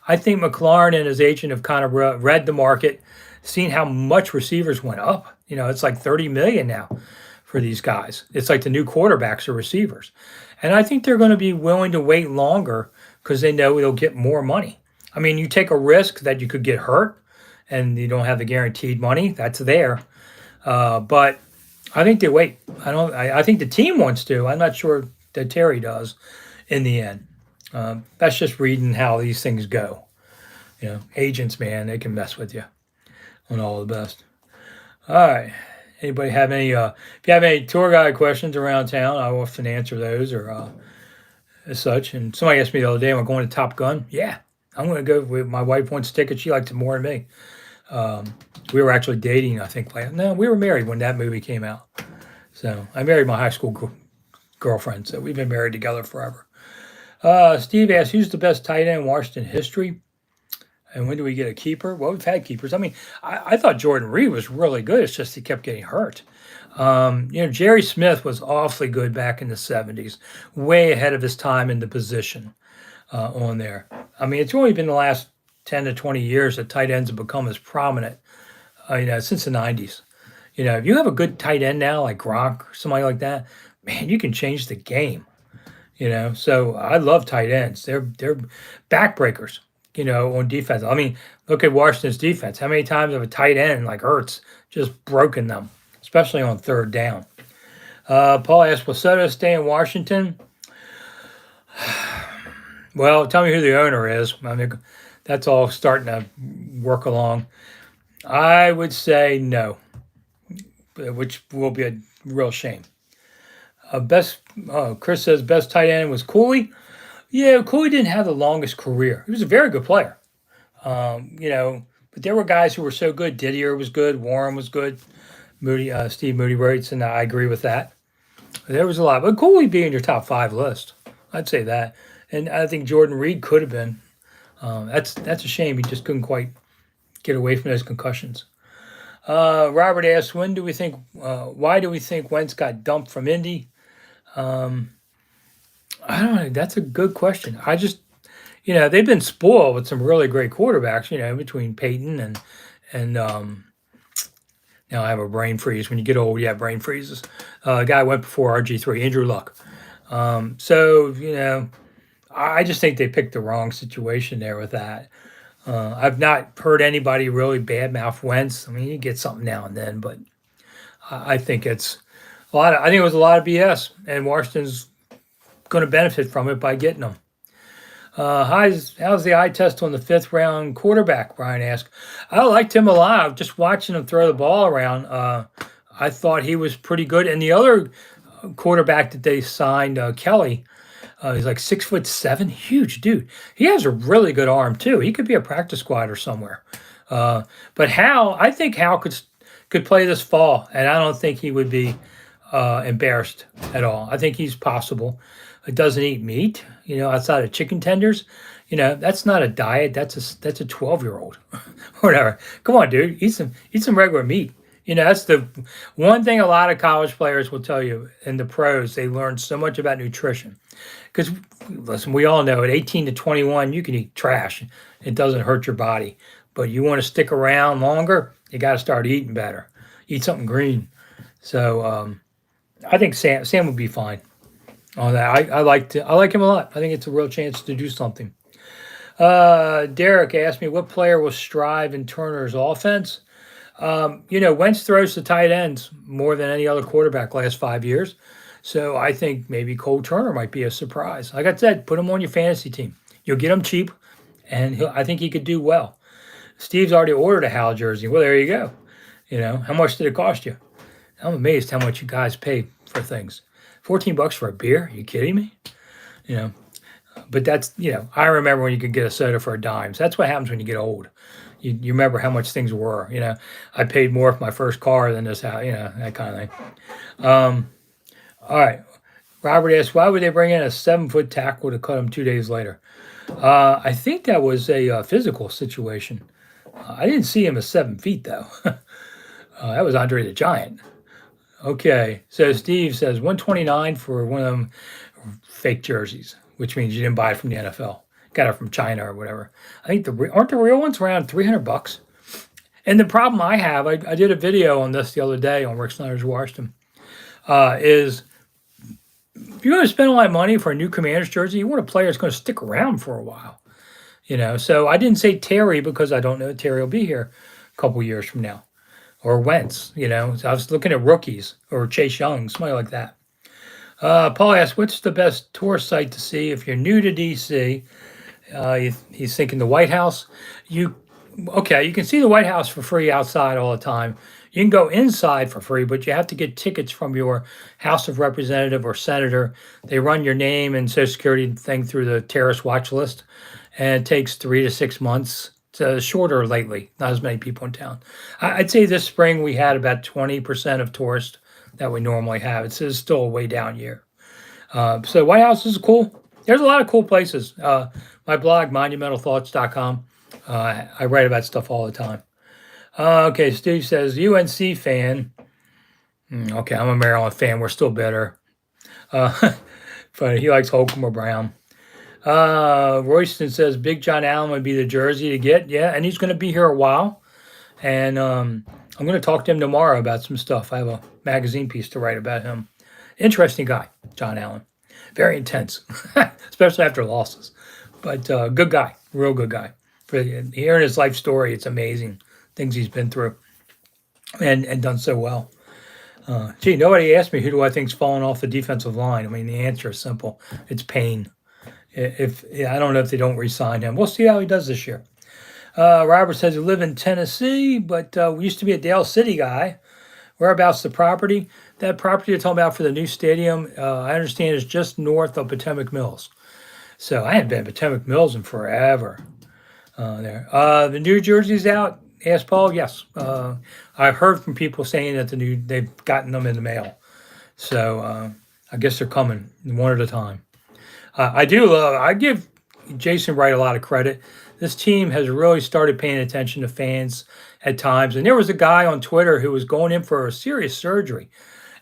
I think McLaurin and his agent have kind of read the market, seen how much receivers went up. It's like 30 million now for these guys. It's like the new quarterbacks are receivers. And I think they're going to be willing to wait longer because they know they'll get more money. I mean, you take a risk that you could get hurt and you don't have the guaranteed money. That's there. But I think they wait. I think the team wants to. I'm not sure that Terry does in the end. That's just reading how these things go. Agents, man, they can mess with you on all the best. All right. Anybody have any, if you have any tour guide questions around town, I often answer those or as such. And somebody asked me the other day, am I going to Top Gun? Yeah, I'm going to go. My wife wants tickets. She likes it more than me. We were actually dating, I think. No, we were married when that movie came out. So I married my high school girlfriend. So we've been married together forever. Steve asked, who's the best tight end in Washington history? And when do we get a keeper? Well, we've had keepers. I mean, I thought Jordan Reed was really good. It's just he kept getting hurt. Jerry Smith was awfully good back in the 70s, way ahead of his time in the position on there. I mean, it's only been the last 10 to 20 years that tight ends have become as prominent, since the 90s. If you have a good tight end now, like Gronk or somebody like that, man, you can change the game. So I love tight ends. They're backbreakers, on defense. I mean, look at Washington's defense. How many times have a tight end like Ertz just broken them, especially on third down? Paul asked, will Soto stay in Washington? Well, tell me who the owner is. I mean, that's all starting to work along. I would say no, which will be a real shame. Chris says best tight end was Cooley. Yeah, Cooley didn't have the longest career. He was a very good player. But there were guys who were so good. Didier was good. Warren was good. Steve Moody writes, and I agree with that. There was a lot. But Cooley be in your top 5 list. I'd say that. And I think Jordan Reed could have been. That's a shame. He just couldn't quite get away from those concussions. Robert asks, why do we think Wentz got dumped from Indy? I don't know. That's a good question. I just, they've been spoiled with some really great quarterbacks, between Peyton and now I have a brain freeze. When you get old, you have brain freezes. A guy went before RG3, Andrew Luck. I just think they picked the wrong situation there with that. I've not heard anybody really badmouth Wentz. I mean, you get something now and then, but I think it's I think it was a lot of BS, and Washington's going to benefit from it by getting them. How's the eye test on the 5th round quarterback? Brian asked. I liked him a lot. Just watching him throw the ball around, I thought he was pretty good. And the other quarterback that they signed, Kelly, he's like 6'7", huge dude. He has a really good arm too. He could be a practice squad or somewhere. But I think Hal could play this fall, and I don't think he would be embarrassed at all. I think he's possible. doesn't eat meat, outside of chicken tenders, that's not a diet. That's a 12-year-old or whatever. Come on, dude, eat some regular meat. That's the one thing a lot of college players will tell you in the pros. They learn so much about nutrition because, listen, we all know at 18 to 21, you can eat trash. It doesn't hurt your body. But you want to stick around longer, you got to start eating better. Eat something green. So I think Sam would be fine on that. I like him a lot. I think it's a real chance to do something. Derek asked me what player will strive in Turner's offense. Wentz throws to tight ends more than any other quarterback last 5 years. So I think maybe Cole Turner might be a surprise. Like I said, put him on your fantasy team. You'll get him cheap, and I think he could do well. Steve's already ordered a Hal jersey. Well, there you go. How much did it cost you? I'm amazed how much you guys pay for things. $14 for a beer? Are you kidding me? But that's, I remember when you could get a soda for a dime. So that's what happens when you get old. You remember how much things were. I paid more for my first car than this house, that kind of thing. All right. Robert asked, why would they bring in a 7-foot tackle to cut him 2 days later? I think that was a physical situation. I didn't see him as 7 feet, though. That was Andre the Giant. Okay. So Steve says 129 for one of them fake jerseys, which means you didn't buy it from the NFL. Got it from China or whatever. I think aren't the real ones around $300? And the problem I have, I did a video on this the other day on Rick Snider's Washington, is if you're going to spend a lot of money for a new Commanders jersey, you want a player that's going to stick around for a while. So I didn't say Terry because I don't know Terry will be here a couple years from now. Or Wentz, So I was looking at rookies or Chase Young, somebody like that. Paul asked, what's the best tour site to see if you're new to D.C.? He's thinking the White House. You can see the White House for free outside all the time. You can go inside for free, but you have to get tickets from your House of Representative or Senator. They run your name and Social Security thing through the terrorist watch list, and it takes 3 to 6 months. It's shorter lately, not as many people in town. I'd say this spring we had about 20% of tourists that we normally have. It's still a way down year. So White House is cool. There's a lot of cool places. My blog, monumentalthoughts.com. I write about stuff all the time. Okay, Steve says, UNC fan. Okay, I'm a Maryland fan. We're still bitter. But he likes Holcomb or Brown. Royston says, Big John Allen would be the jersey to get. Yeah, and he's going to be here a while. And I'm going to talk to him tomorrow about some stuff. I have a magazine piece to write about him. Interesting guy, John Allen. Very intense, especially after losses. But good guy, real good guy. For hearing his life story, it's amazing things he's been through and done so well. Nobody asked me who do I think's falling off the defensive line. I mean, the answer is simple. It's Payne. I don't know if they don't re-sign him. We'll see how he does this year. Robert says he lives in Tennessee, but we used to be a Dale City guy. Whereabouts the property? That property you're talking about for the new stadium, I understand, is just north of Potomac Mills. So I hadn't been at Potomac Mills in forever. There. The new jersey's out. Asked Paul. Yes. I've heard from people saying that they've gotten them in the mail. So I guess they're coming one at a time. I give Jason Wright a lot of credit. This team has really started paying attention to fans at times. And there was a guy on Twitter who was going in for a serious surgery.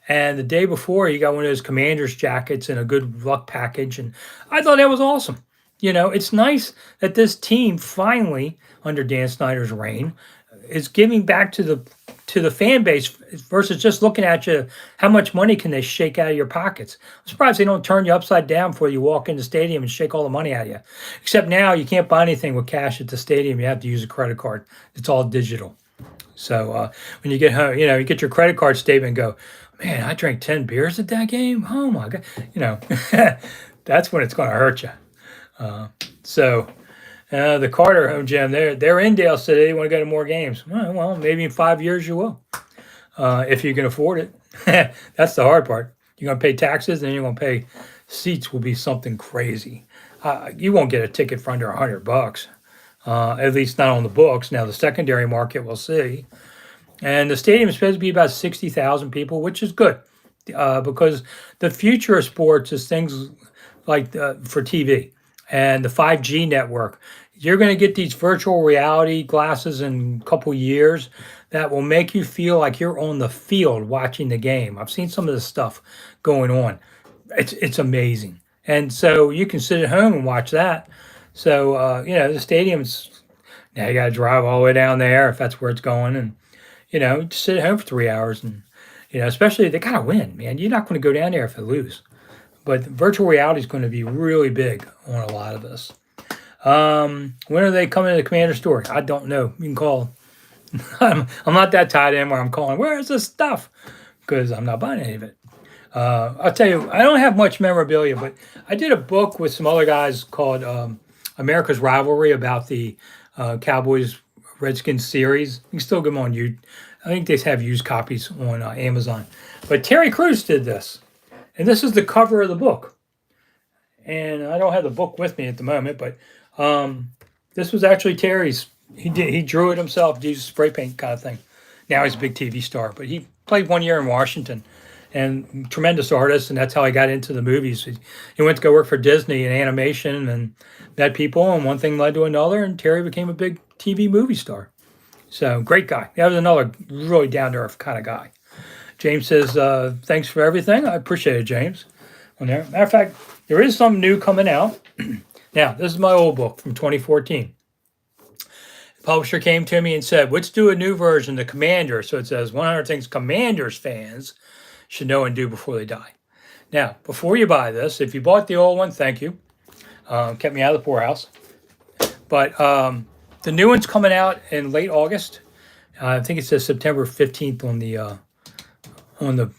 And the day before, he got one of those Commanders jackets and a good luck package. And I thought that was awesome. It's nice that this team finally, under Dan Snyder's reign, is giving back to the fan base versus just looking at you, how much money can they shake out of your pockets. I'm surprised they don't turn you upside down before you walk in the stadium and shake all the money out of you. Except now you can't buy anything with cash at the stadium. You have to use a credit card. It's all digital. So when you get home, you get your credit card statement and go, man, I drank 10 beers at that game? Oh, my God. That's when it's going to hurt you. The Carter home gym, they're in Dale City. They want to go to more games. Well, maybe in 5 years you will, if you can afford it. That's the hard part. You're going to pay taxes, and you're going to pay seats will be something crazy. You won't get a ticket for under $100, at least not on the books. Now, the secondary market, we'll see. And the stadium is supposed to be about 60,000 people, which is good because the future of sports is things like for TV and the 5G network. You're going to get these virtual reality glasses in a couple years that will make you feel like you're on the field watching the game. I've seen some of this stuff going on. It's amazing, and so you can sit at home and watch that. So the stadiums now you got to drive all the way down there if that's where it's going, and just sit at home for 3 hours, and especially if they gotta win, man. You're not going to go down there if they lose. But virtual reality is going to be really big on a lot of this. When are they coming to the Commander store? I don't know. You can call. I'm not that tied in where I'm calling. Where is this stuff? Because I'm not buying any of it. I'll tell you, I don't have much memorabilia, but I did a book with some other guys called America's Rivalry about the Cowboys Redskins series. You can still get them on YouTube. I think they have used copies on Amazon. But Terry Crews did this, and this is the cover of the book. And I don't have the book with me at the moment, but this was actually Terry's. He drew it himself, used spray paint kind of thing. Now he's a big TV star, but he played 1 year in Washington, and tremendous artist, and that's how he got into the movies. He went to go work for Disney in animation and met people, and one thing led to another, and Terry became a big TV movie star. So great guy. That was another really down-to-earth kind of guy. James says, thanks for everything. I appreciate it, James. On there. Matter of fact, there is something new coming out. Now, this is my old book from 2014. The publisher came to me and said, let's do a new version, the Commander. So it says 100 things Commanders fans should know and do before they die. Now, before you buy this, if you bought the old one, thank you. Kept me out of the poorhouse. But the new one's coming out in late August. I think it says September 15th on the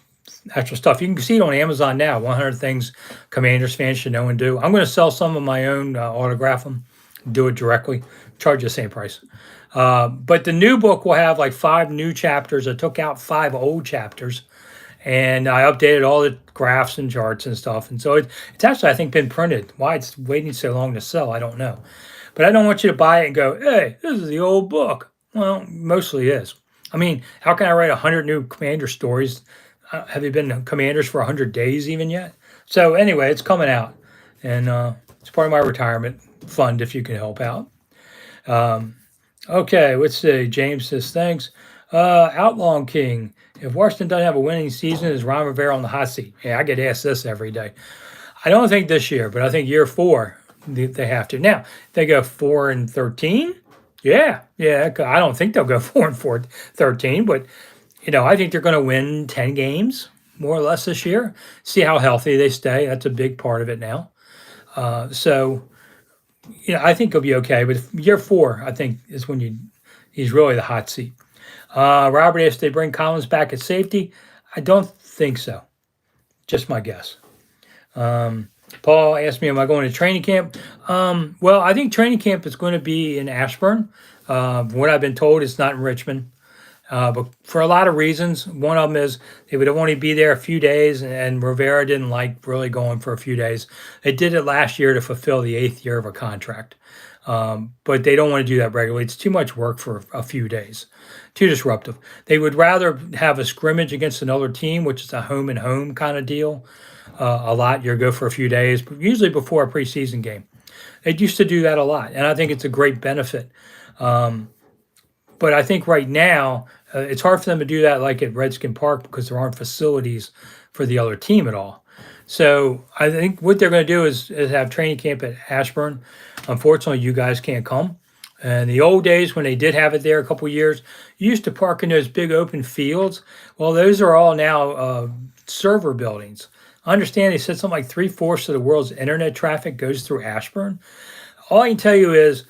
actual stuff. You can see it on Amazon now. 100 things Commanders fans should know and do. I'm going to sell some of my own, autograph them, do it directly, charge the same price. But the new book will have like 5 new chapters. I took out 5 old chapters, and I updated all the graphs and charts and stuff. And so it's actually, I think, been printed. Why it's waiting so long to sell, I don't know. But I don't want you to buy it and go, hey, this is the old book. Well, mostly is. I mean, how can I write 100 new Commander stories? Have they been Commanders for 100 days even yet? So anyway, it's coming out. And it's part of my retirement fund if you can help out. Okay, let's see. James says, thanks. Outlaw King. If Washington doesn't have a winning season, is Ron Rivera on the hot seat? Yeah, I get asked this every day. I don't think this year, but I think year 4, they have to. Now, if they go 4-13, yeah. I don't think they'll go 4-13, but I think they're going to win 10 games more or less this year. See how healthy they stay. That's a big part of it now. So I think he'll be okay. But year 4, I think, is when he's really the hot seat. Robert, if they bring Collins back at safety, I don't think so. Just my guess. Paul asked me, am I going to training camp? Well, I think training camp is going to be in Ashburn. What I've been told, it's not in Richmond. But for a lot of reasons, one of them is they would only be there a few days, and Rivera didn't like really going for a few days. They did it last year to fulfill the 8th year of a contract. But they don't want to do that regularly. It's too much work for a few days. Too disruptive. They would rather have a scrimmage against another team, which is a home-and-home kind of deal. A lot. You go for a few days, but usually before a preseason game. They used to do that a lot, and I think it's a great benefit. But I think right now, it's hard for them to do that like at Redskin Park because there aren't facilities for the other team at all. So I think what they're going to do is have training camp at Ashburn. Unfortunately, you guys can't come. And the old days when they did have it there a couple years, you used to park in those big open fields. Well, those are all now server buildings. I understand they said something like 3/4 of the world's internet traffic goes through Ashburn. All I can tell you is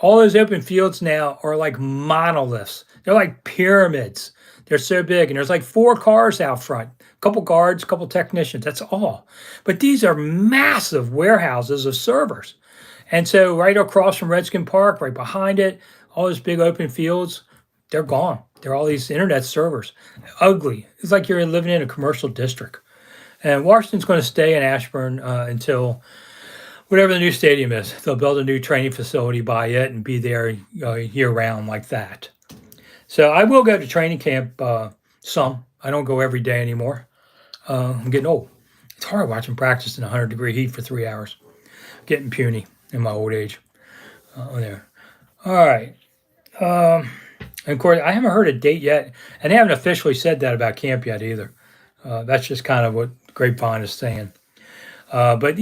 all those open fields now are like monoliths. They're like pyramids. They're so big, and there's like 4 cars out front, a couple guards, a couple technicians. That's all. But these are massive warehouses of servers. And so right across from Redskin Park, right behind it, all those big open fields, they're gone. They're all these internet servers. Ugly. It's like you're living in a commercial district. And Washington's going to stay in Ashburn until whatever the new stadium is. They'll build a new training facility by it and be there year-round like that. So I will go to training camp some. I don't go every day anymore. I'm getting old. It's hard watching practice in 100-degree heat for 3 hours. Getting puny in my old age. There. All right. And of course, I haven't heard a date yet, and they haven't officially said that about camp yet either. That's just kind of what Grapevine is saying. But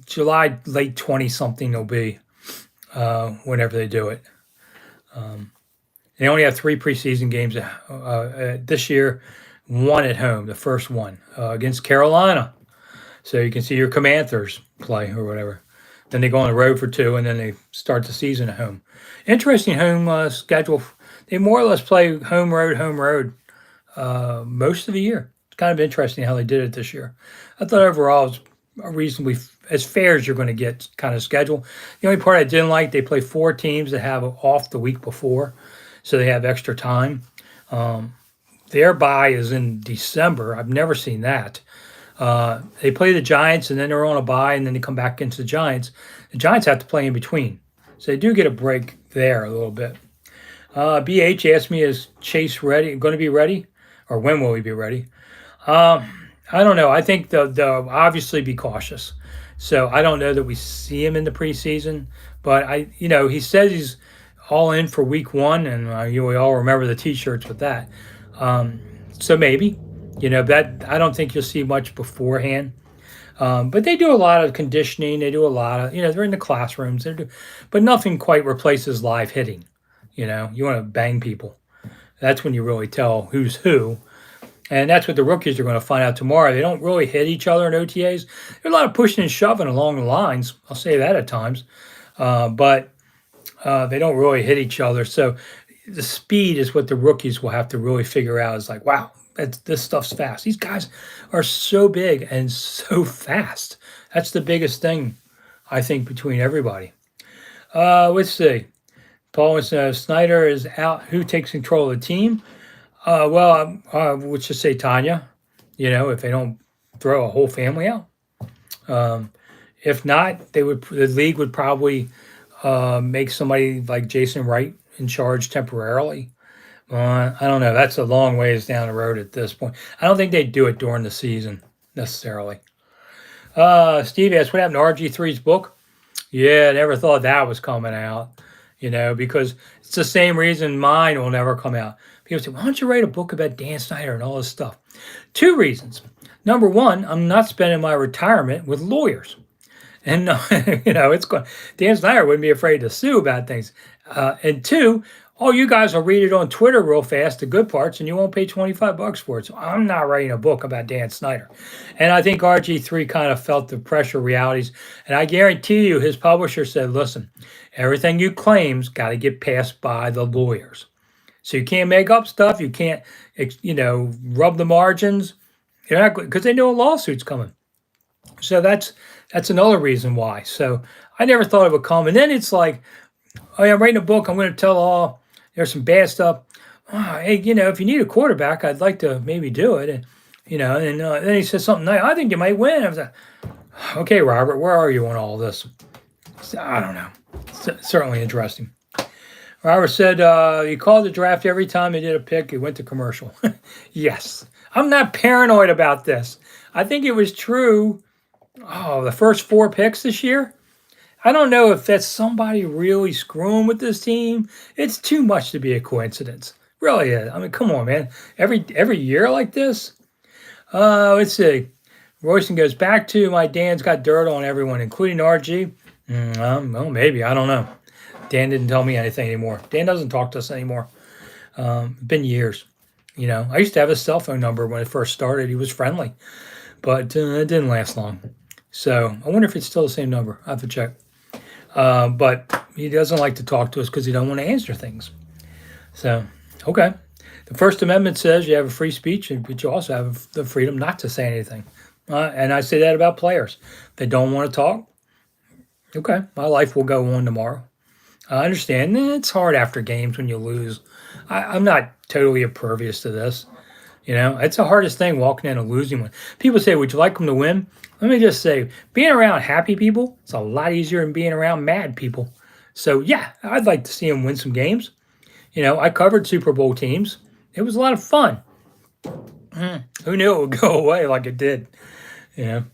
July late 20 something will be whenever they do it. They only have 3 preseason games this year. 1 at home, the first one against Carolina. So you can see your Commanders play or whatever. Then they go on the road for 2, and then they start the season at home. Interesting home schedule. They more or less play home road most of the year. It's kind of interesting how they did it this year. I thought overall it was a reasonably as fair as you're going to get kind of schedule. The only part I didn't like, they play 4 teams that have off the week before, so they have extra time. Their bye is in December. I've never seen that. They play the Giants, and then they're on a bye, and then they come back into the Giants. The Giants have to play in between. So they do get a break there a little bit. BH asked me, is Chase going to be ready? Or when will he be ready? I don't know. I think they'll obviously be cautious. So I don't know that we see him in the preseason. But, he says he's all in for week 1, and we all remember the T-shirts with that. So maybe. That I don't think you'll see much beforehand. But they do a lot of conditioning. They do a lot of, they're in the classrooms. But nothing quite replaces live hitting. You want to bang people. That's when you really tell who's who. And that's what the rookies are going to find out tomorrow. They don't really hit each other in OTAs. There's a lot of pushing and shoving along the lines. I'll say that at times. But they don't really hit each other. So the speed is what the rookies will have to really figure out. It's like, wow, this stuff's fast. These guys are so big and so fast. That's the biggest thing, I think, between everybody. Let's see. Paul says, Snider is out. Who takes control of the team? Let's just say Tanya, if they don't throw a whole family out. If not, the league would probably make somebody like Jason Wright in charge temporarily. I don't know. That's a long ways down the road at this point. I don't think they'd do it during the season necessarily. Steve asked, what happened to RG3's book? Yeah, I never thought that was coming out, because it's the same reason mine will never come out. People say, why don't you write a book about Dan Snider and all this stuff? 2 reasons. Number 1, I'm not spending my retirement with lawyers. And, it's going. Dan Snider wouldn't be afraid to sue about things. And 2, you guys will read it on Twitter real fast, the good parts, and you won't pay $25 for it. So I'm not writing a book about Dan Snider. And I think RG3 kind of felt the pressure realities. And I guarantee you his publisher said, listen, everything you claim's got to get passed by the lawyers. So you can't make up stuff. You can't, rub the margins. You're not, because they know a lawsuit's coming. So that's another reason why. So I never thought it would come. And then it's like, I'm writing a book. I'm going to tell all. There's some bad stuff. Hey, if you need a quarterback, I'd like to maybe do it. And then he says something nice. I think you might win. I was like, okay, Robert, where are you on all this? So, I don't know. It's certainly interesting. Robert said, you called the draft every time they did a pick, it went to commercial. Yes. I'm not paranoid about this. I think it was true. The first 4 picks this year. I don't know if that's somebody really screwing with this team. It's too much to be a coincidence. Really is. I mean, come on, man. Every year like this? Let's see. Royston goes back to my Dan's got dirt on everyone, including RG. Well, maybe. I don't know. Dan didn't tell me anything anymore. Dan doesn't talk to us anymore. Been years. I used to have his cell phone number when it first started. He was friendly, but it didn't last long. So I wonder if it's still the same number. I have to check. But he doesn't like to talk to us because he don't want to answer things. So, okay. The First Amendment says you have a free speech, but you also have the freedom not to say anything. And I say that about players. If they don't want to talk, okay, my life will go on tomorrow. I understand. It's hard after games when you lose. I'm not totally impervious to this. It's the hardest thing walking in and losing one. People say, would you like them to win? Let me just say, being around happy people is a lot easier than being around mad people. So, yeah, I'd like to see them win some games. I covered Super Bowl teams. It was a lot of fun. Who knew it would go away like it did? You know.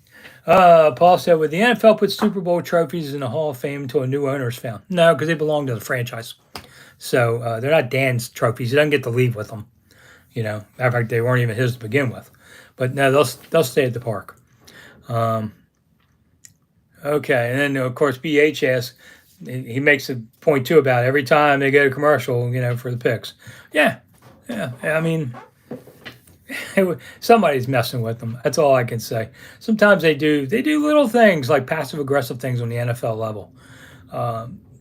Paul said, would the NFL put Super Bowl trophies in the Hall of Fame until a new owner is found? No, because they belong to the franchise. So they're not Dan's trophies. He doesn't get to leave with them. Matter of fact, they weren't even his to begin with. But no, they'll stay at the park. Okay, and then of course BH asks, he makes a point too about every time they get a commercial, for the picks. Yeah. I mean, somebody's messing with them. That's all I can say. Sometimes they do little things like passive aggressive things on the NFL level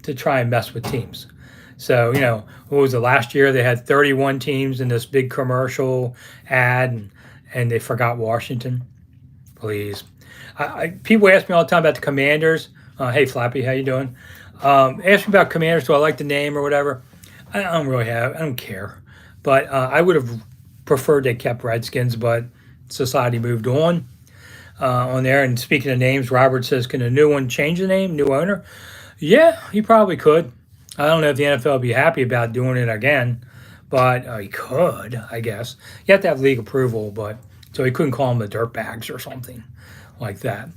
to try and mess with teams. So what was it last year? They had 31 teams in this big commercial ad, and they forgot Washington. Please, people ask me all the time about the Commanders. Hey Flappy, how you doing? Ask me about Commanders. Do I like the name or whatever? I don't care. But I would have preferred they kept Redskins, but society moved on there. And speaking of names, Robert says, can a new one change the name, new owner? Yeah, he probably could. I don't know if the NFL would be happy about doing it again, but he could, I guess. You have to have league approval, but so he couldn't call them the Dirtbags or something like that.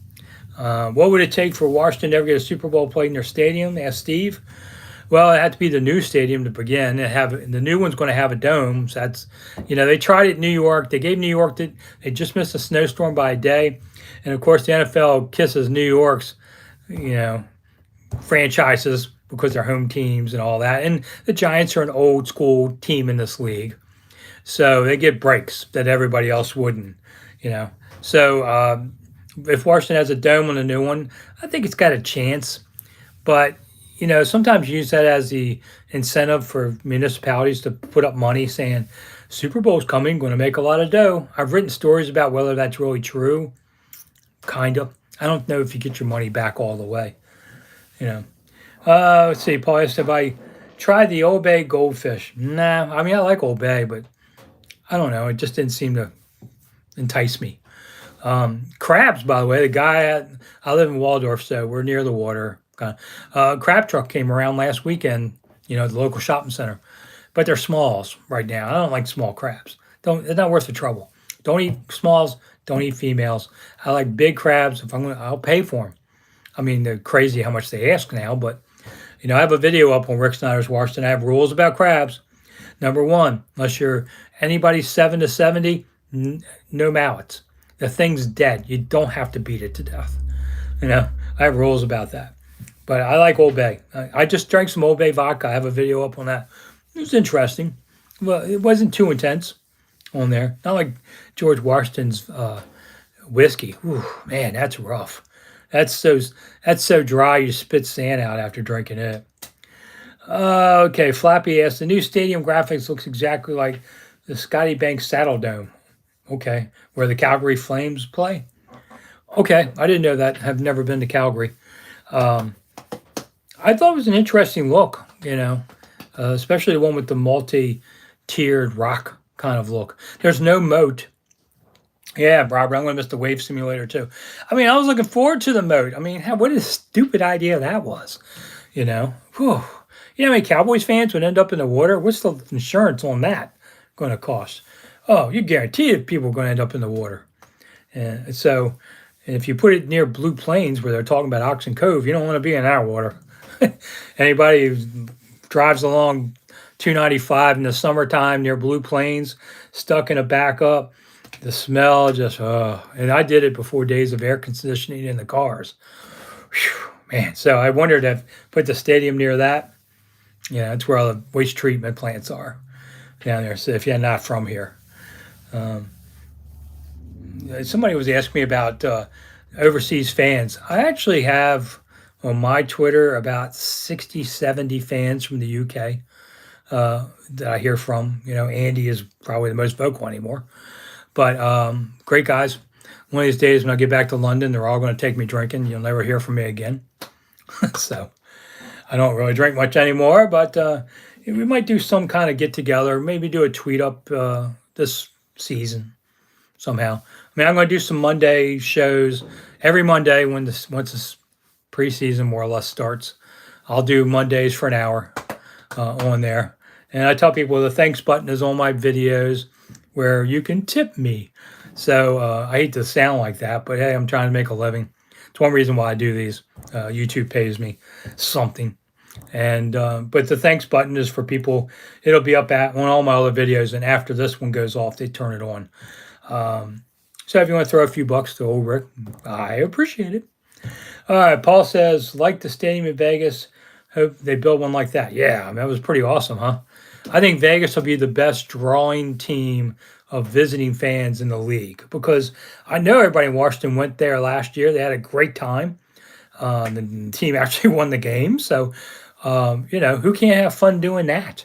What would it take for Washington to ever get a Super Bowl played in their stadium? Asked Steve. Well, it had to be the new stadium to begin. The new one's going to have a dome. So that's, they tried it in New York. They gave New York they just missed a snowstorm by a day, and of course the NFL kisses New York's, franchises because they're home teams and all that. And the Giants are an old school team in this league, so they get breaks that everybody else wouldn't. So if Washington has a dome on the new one, I think it's got a chance, but. Sometimes you use that as the incentive for municipalities to put up money saying, Super Bowl's coming, going to make a lot of dough. I've written stories about whether that's really true. Kind of. I don't know if you get your money back all the way. Let's see. Paul asked if I tried the Old Bay goldfish. Nah, I mean, I like Old Bay, but I don't know. It just didn't seem to entice me. Crabs, by the way, I live in Waldorf, so we're near the water. Crab truck came around last weekend, the local shopping center, but they're smalls right now. I don't like small crabs. It's not worth the trouble. Don't eat smalls. Don't eat females. I like big crabs. I'll pay for them. I mean, they're crazy how much they ask now, but I have a video up on Rick Snider's Washington. I have rules about crabs. Number one, unless you're anybody 7 to 70, no mallets. The thing's dead. You don't have to beat it to death. I have rules about that. But I like Old Bay. I just drank some Old Bay vodka. I have a video up on that. It was interesting. Well, it wasn't too intense on there. Not like George Washington's whiskey. Ooh, man, that's rough. That's so dry you spit sand out after drinking it. Okay, Flappy asked, the new stadium graphics looks exactly like the Scotty Banks Saddle Dome. Okay, where the Calgary Flames play. Okay, I didn't know that. I've never been to Calgary. I thought it was an interesting look, especially the one with the multi-tiered rock kind of look. There's no moat. Yeah, Robert, I'm going to miss the wave simulator too. I mean, I was looking forward to the moat. I mean, what a stupid idea that was, Whew. How many Cowboys fans would end up in the water? What's the insurance on that going to cost? Oh, you guarantee that people are going to end up in the water. And so if you put it near Blue Plains where they're talking about Oxen Cove, you don't want to be in that water. Anybody who drives along 295 in the summertime near Blue Plains, stuck in a backup, the smell just, and I did it before days of air conditioning in the cars. Whew, man, so I wondered if put the stadium near that. That's where all the waste treatment plants are down there. So if you're not from here. Somebody was asking me about overseas fans. I actually have on my Twitter about 60, 70 fans from the UK that I hear from. Andy is probably the most vocal anymore. But great guys. One of these days when I get back to London, they're all going to take me drinking. You'll never hear from me again. So I don't really drink much anymore, but we might do some kind of get-together, maybe do a tweet up this season somehow. I mean, I'm going to do some Monday shows every Monday once this preseason more or less starts. I'll do Mondays for an hour on there. And I tell people the thanks button is on my videos where you can tip me. So I hate to sound like that, but hey, I'm trying to make a living. It's one reason why I do these. YouTube pays me something. And but the thanks button is for people. It'll be up at on all my other videos, and after this one goes off, they turn it on. So if you want to throw a few bucks to old Rick, I appreciate it. All right, Paul says, like the stadium in Vegas, hope they build one like that. Yeah, I mean, that was pretty awesome, huh? I think Vegas will be the best drawing team of visiting fans in the league because I know everybody in Washington went there last year. They had a great time. The team actually won the game. So, who can't have fun doing that?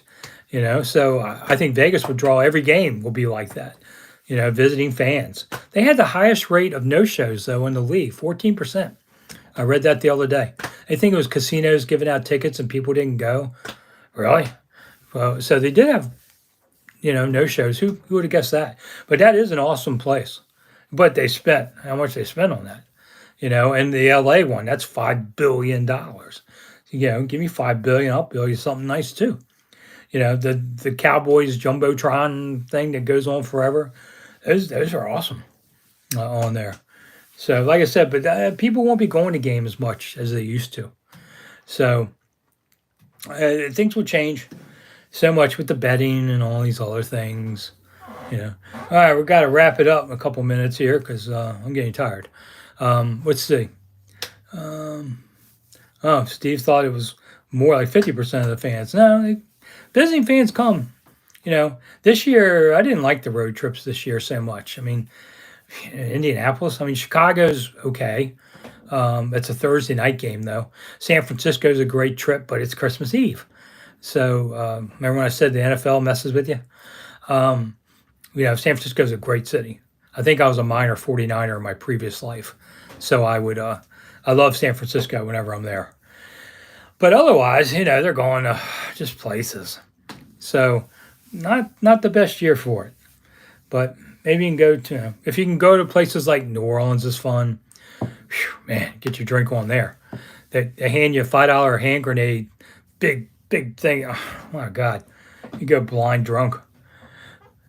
So I think Vegas would draw every game will be like that. Visiting fans. They had the highest rate of no-shows, though, in the league, 14%. I read that the other day. I think it was casinos giving out tickets and people didn't go. Really? Well, so they did have, no shows. Who would have guessed that? But that is an awesome place. But they spent how much they spent on that, and the LA one, that's $5 billion. Give me $5 billion, I'll build you something nice too. The Cowboys Jumbotron thing that goes on forever. Those are awesome on there. So, like I said, but people won't be going to game as much as they used to. So, things will change so much with the betting and all these other things. All right, we've got to wrap it up in a couple minutes here because I'm getting tired. Let's see. Steve thought it was more like 50% of the fans. No, visiting fans come. This year, I didn't like the road trips this year so much. I mean, Indianapolis. I mean, Chicago's okay. It's a Thursday night game, though. San Francisco's a great trip, but it's Christmas Eve. So remember when I said the NFL messes with you? San Francisco's a great city. I think I was a minor 49er in my previous life. So I love San Francisco whenever I'm there. But otherwise, they're going to just places. So not the best year for it. But maybe you can go to, if you can go to places like New Orleans is fun. Whew, man, get your drink on there. They hand you a $5 hand grenade, big thing. Oh my God, you go blind drunk.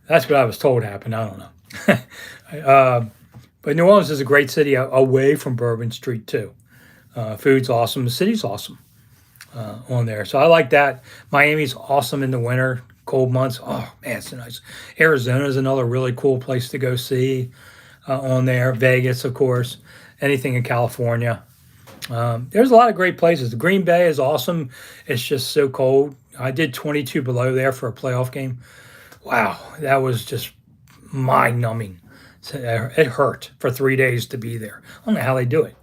That's what I was told happened. I don't know. But New Orleans is a great city away from Bourbon Street too. Food's awesome. The city's awesome on there. So I like that. Miami's awesome in the winter, cold months. Oh man, it's so nice. Arizona's another really cool place to go see on there. Vegas, of course. Anything in California. There's a lot of great places. The Green Bay is awesome. It's just so cold. I did 22 below there for a playoff game. Wow, that was just mind-numbing. It hurt for 3 days to be there. I don't know how they do it.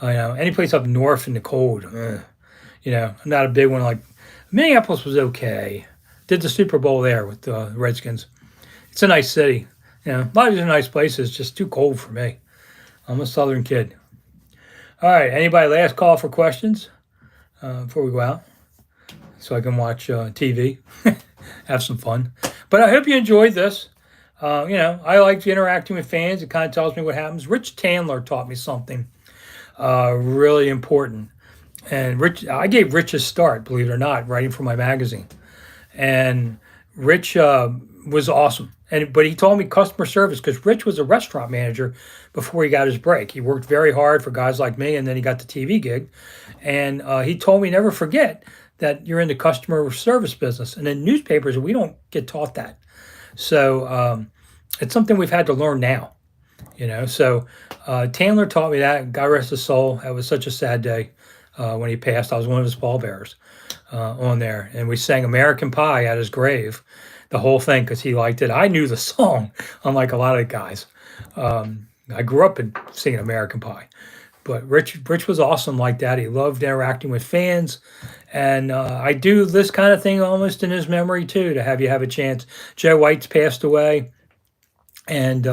Any place up north in the cold, I'm not a big one. Like Minneapolis was okay. Did the Super Bowl there with the Redskins. It's a nice city. A lot of these are nice places. Just too cold for me. I'm a Southern kid. All right, anybody last call for questions before we go out? So I can watch TV, have some fun. But I hope you enjoyed this. I like interacting with fans. It kind of tells me what happens. Rich Tandler taught me something really important. And I gave Rich a start, believe it or not, writing for my magazine. And Rich was awesome. But he told me customer service because Rich was a restaurant manager before he got his break. He worked very hard for guys like me, and then he got the TV gig. And he told me never forget that you're in the customer service business. And in newspapers, we don't get taught that. So it's something we've had to learn now. So Tandler taught me that. God rest his soul. That was such a sad day when he passed. I was one of his pallbearers on there. And we sang American Pie at his grave. The whole thing because he liked it. I knew the song, unlike a lot of guys. I grew up singing American Pie, but Rich was awesome like that. He loved interacting with fans, and I do this kind of thing almost in his memory too. To have you have a chance. Joe White's passed away, and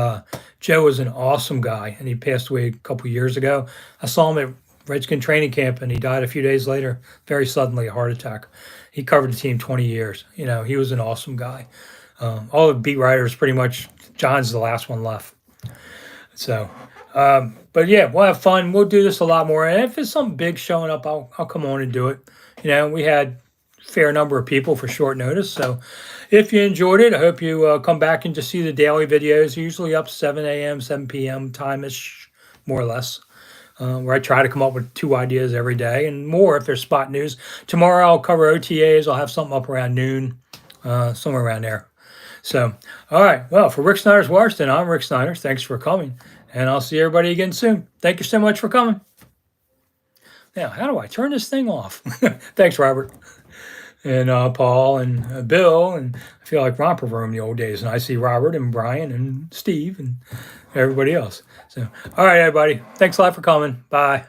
Joe was an awesome guy, and he passed away a couple years ago. I saw him at Redskin training camp, and he died a few days later, very suddenly, a heart attack. He covered the team 20 years. He was an awesome guy. All the beat writers, pretty much, John's the last one left. So, but yeah, we'll have fun. We'll do this a lot more. And if there's something big showing up, I'll come on and do it. We had fair number of people for short notice. So if you enjoyed it, I hope you come back and just see the daily videos, usually up 7 a.m., 7 p.m. time-ish, more or less, where I try to come up with 2 ideas every day and more if there's spot news. Tomorrow I'll cover OTAs. I'll have something up around noon, somewhere around there. So, all right. Well, for Rick Snider's Washington, I'm Rick Snider. Thanks for coming. And I'll see everybody again soon. Thank you so much for coming. Now, how do I turn this thing off? Thanks, Robert. And Paul and Bill. And I feel like Romper Room the old days. And I see Robert and Brian and Steve and everybody else. So, all right, everybody. Thanks a lot for coming. Bye.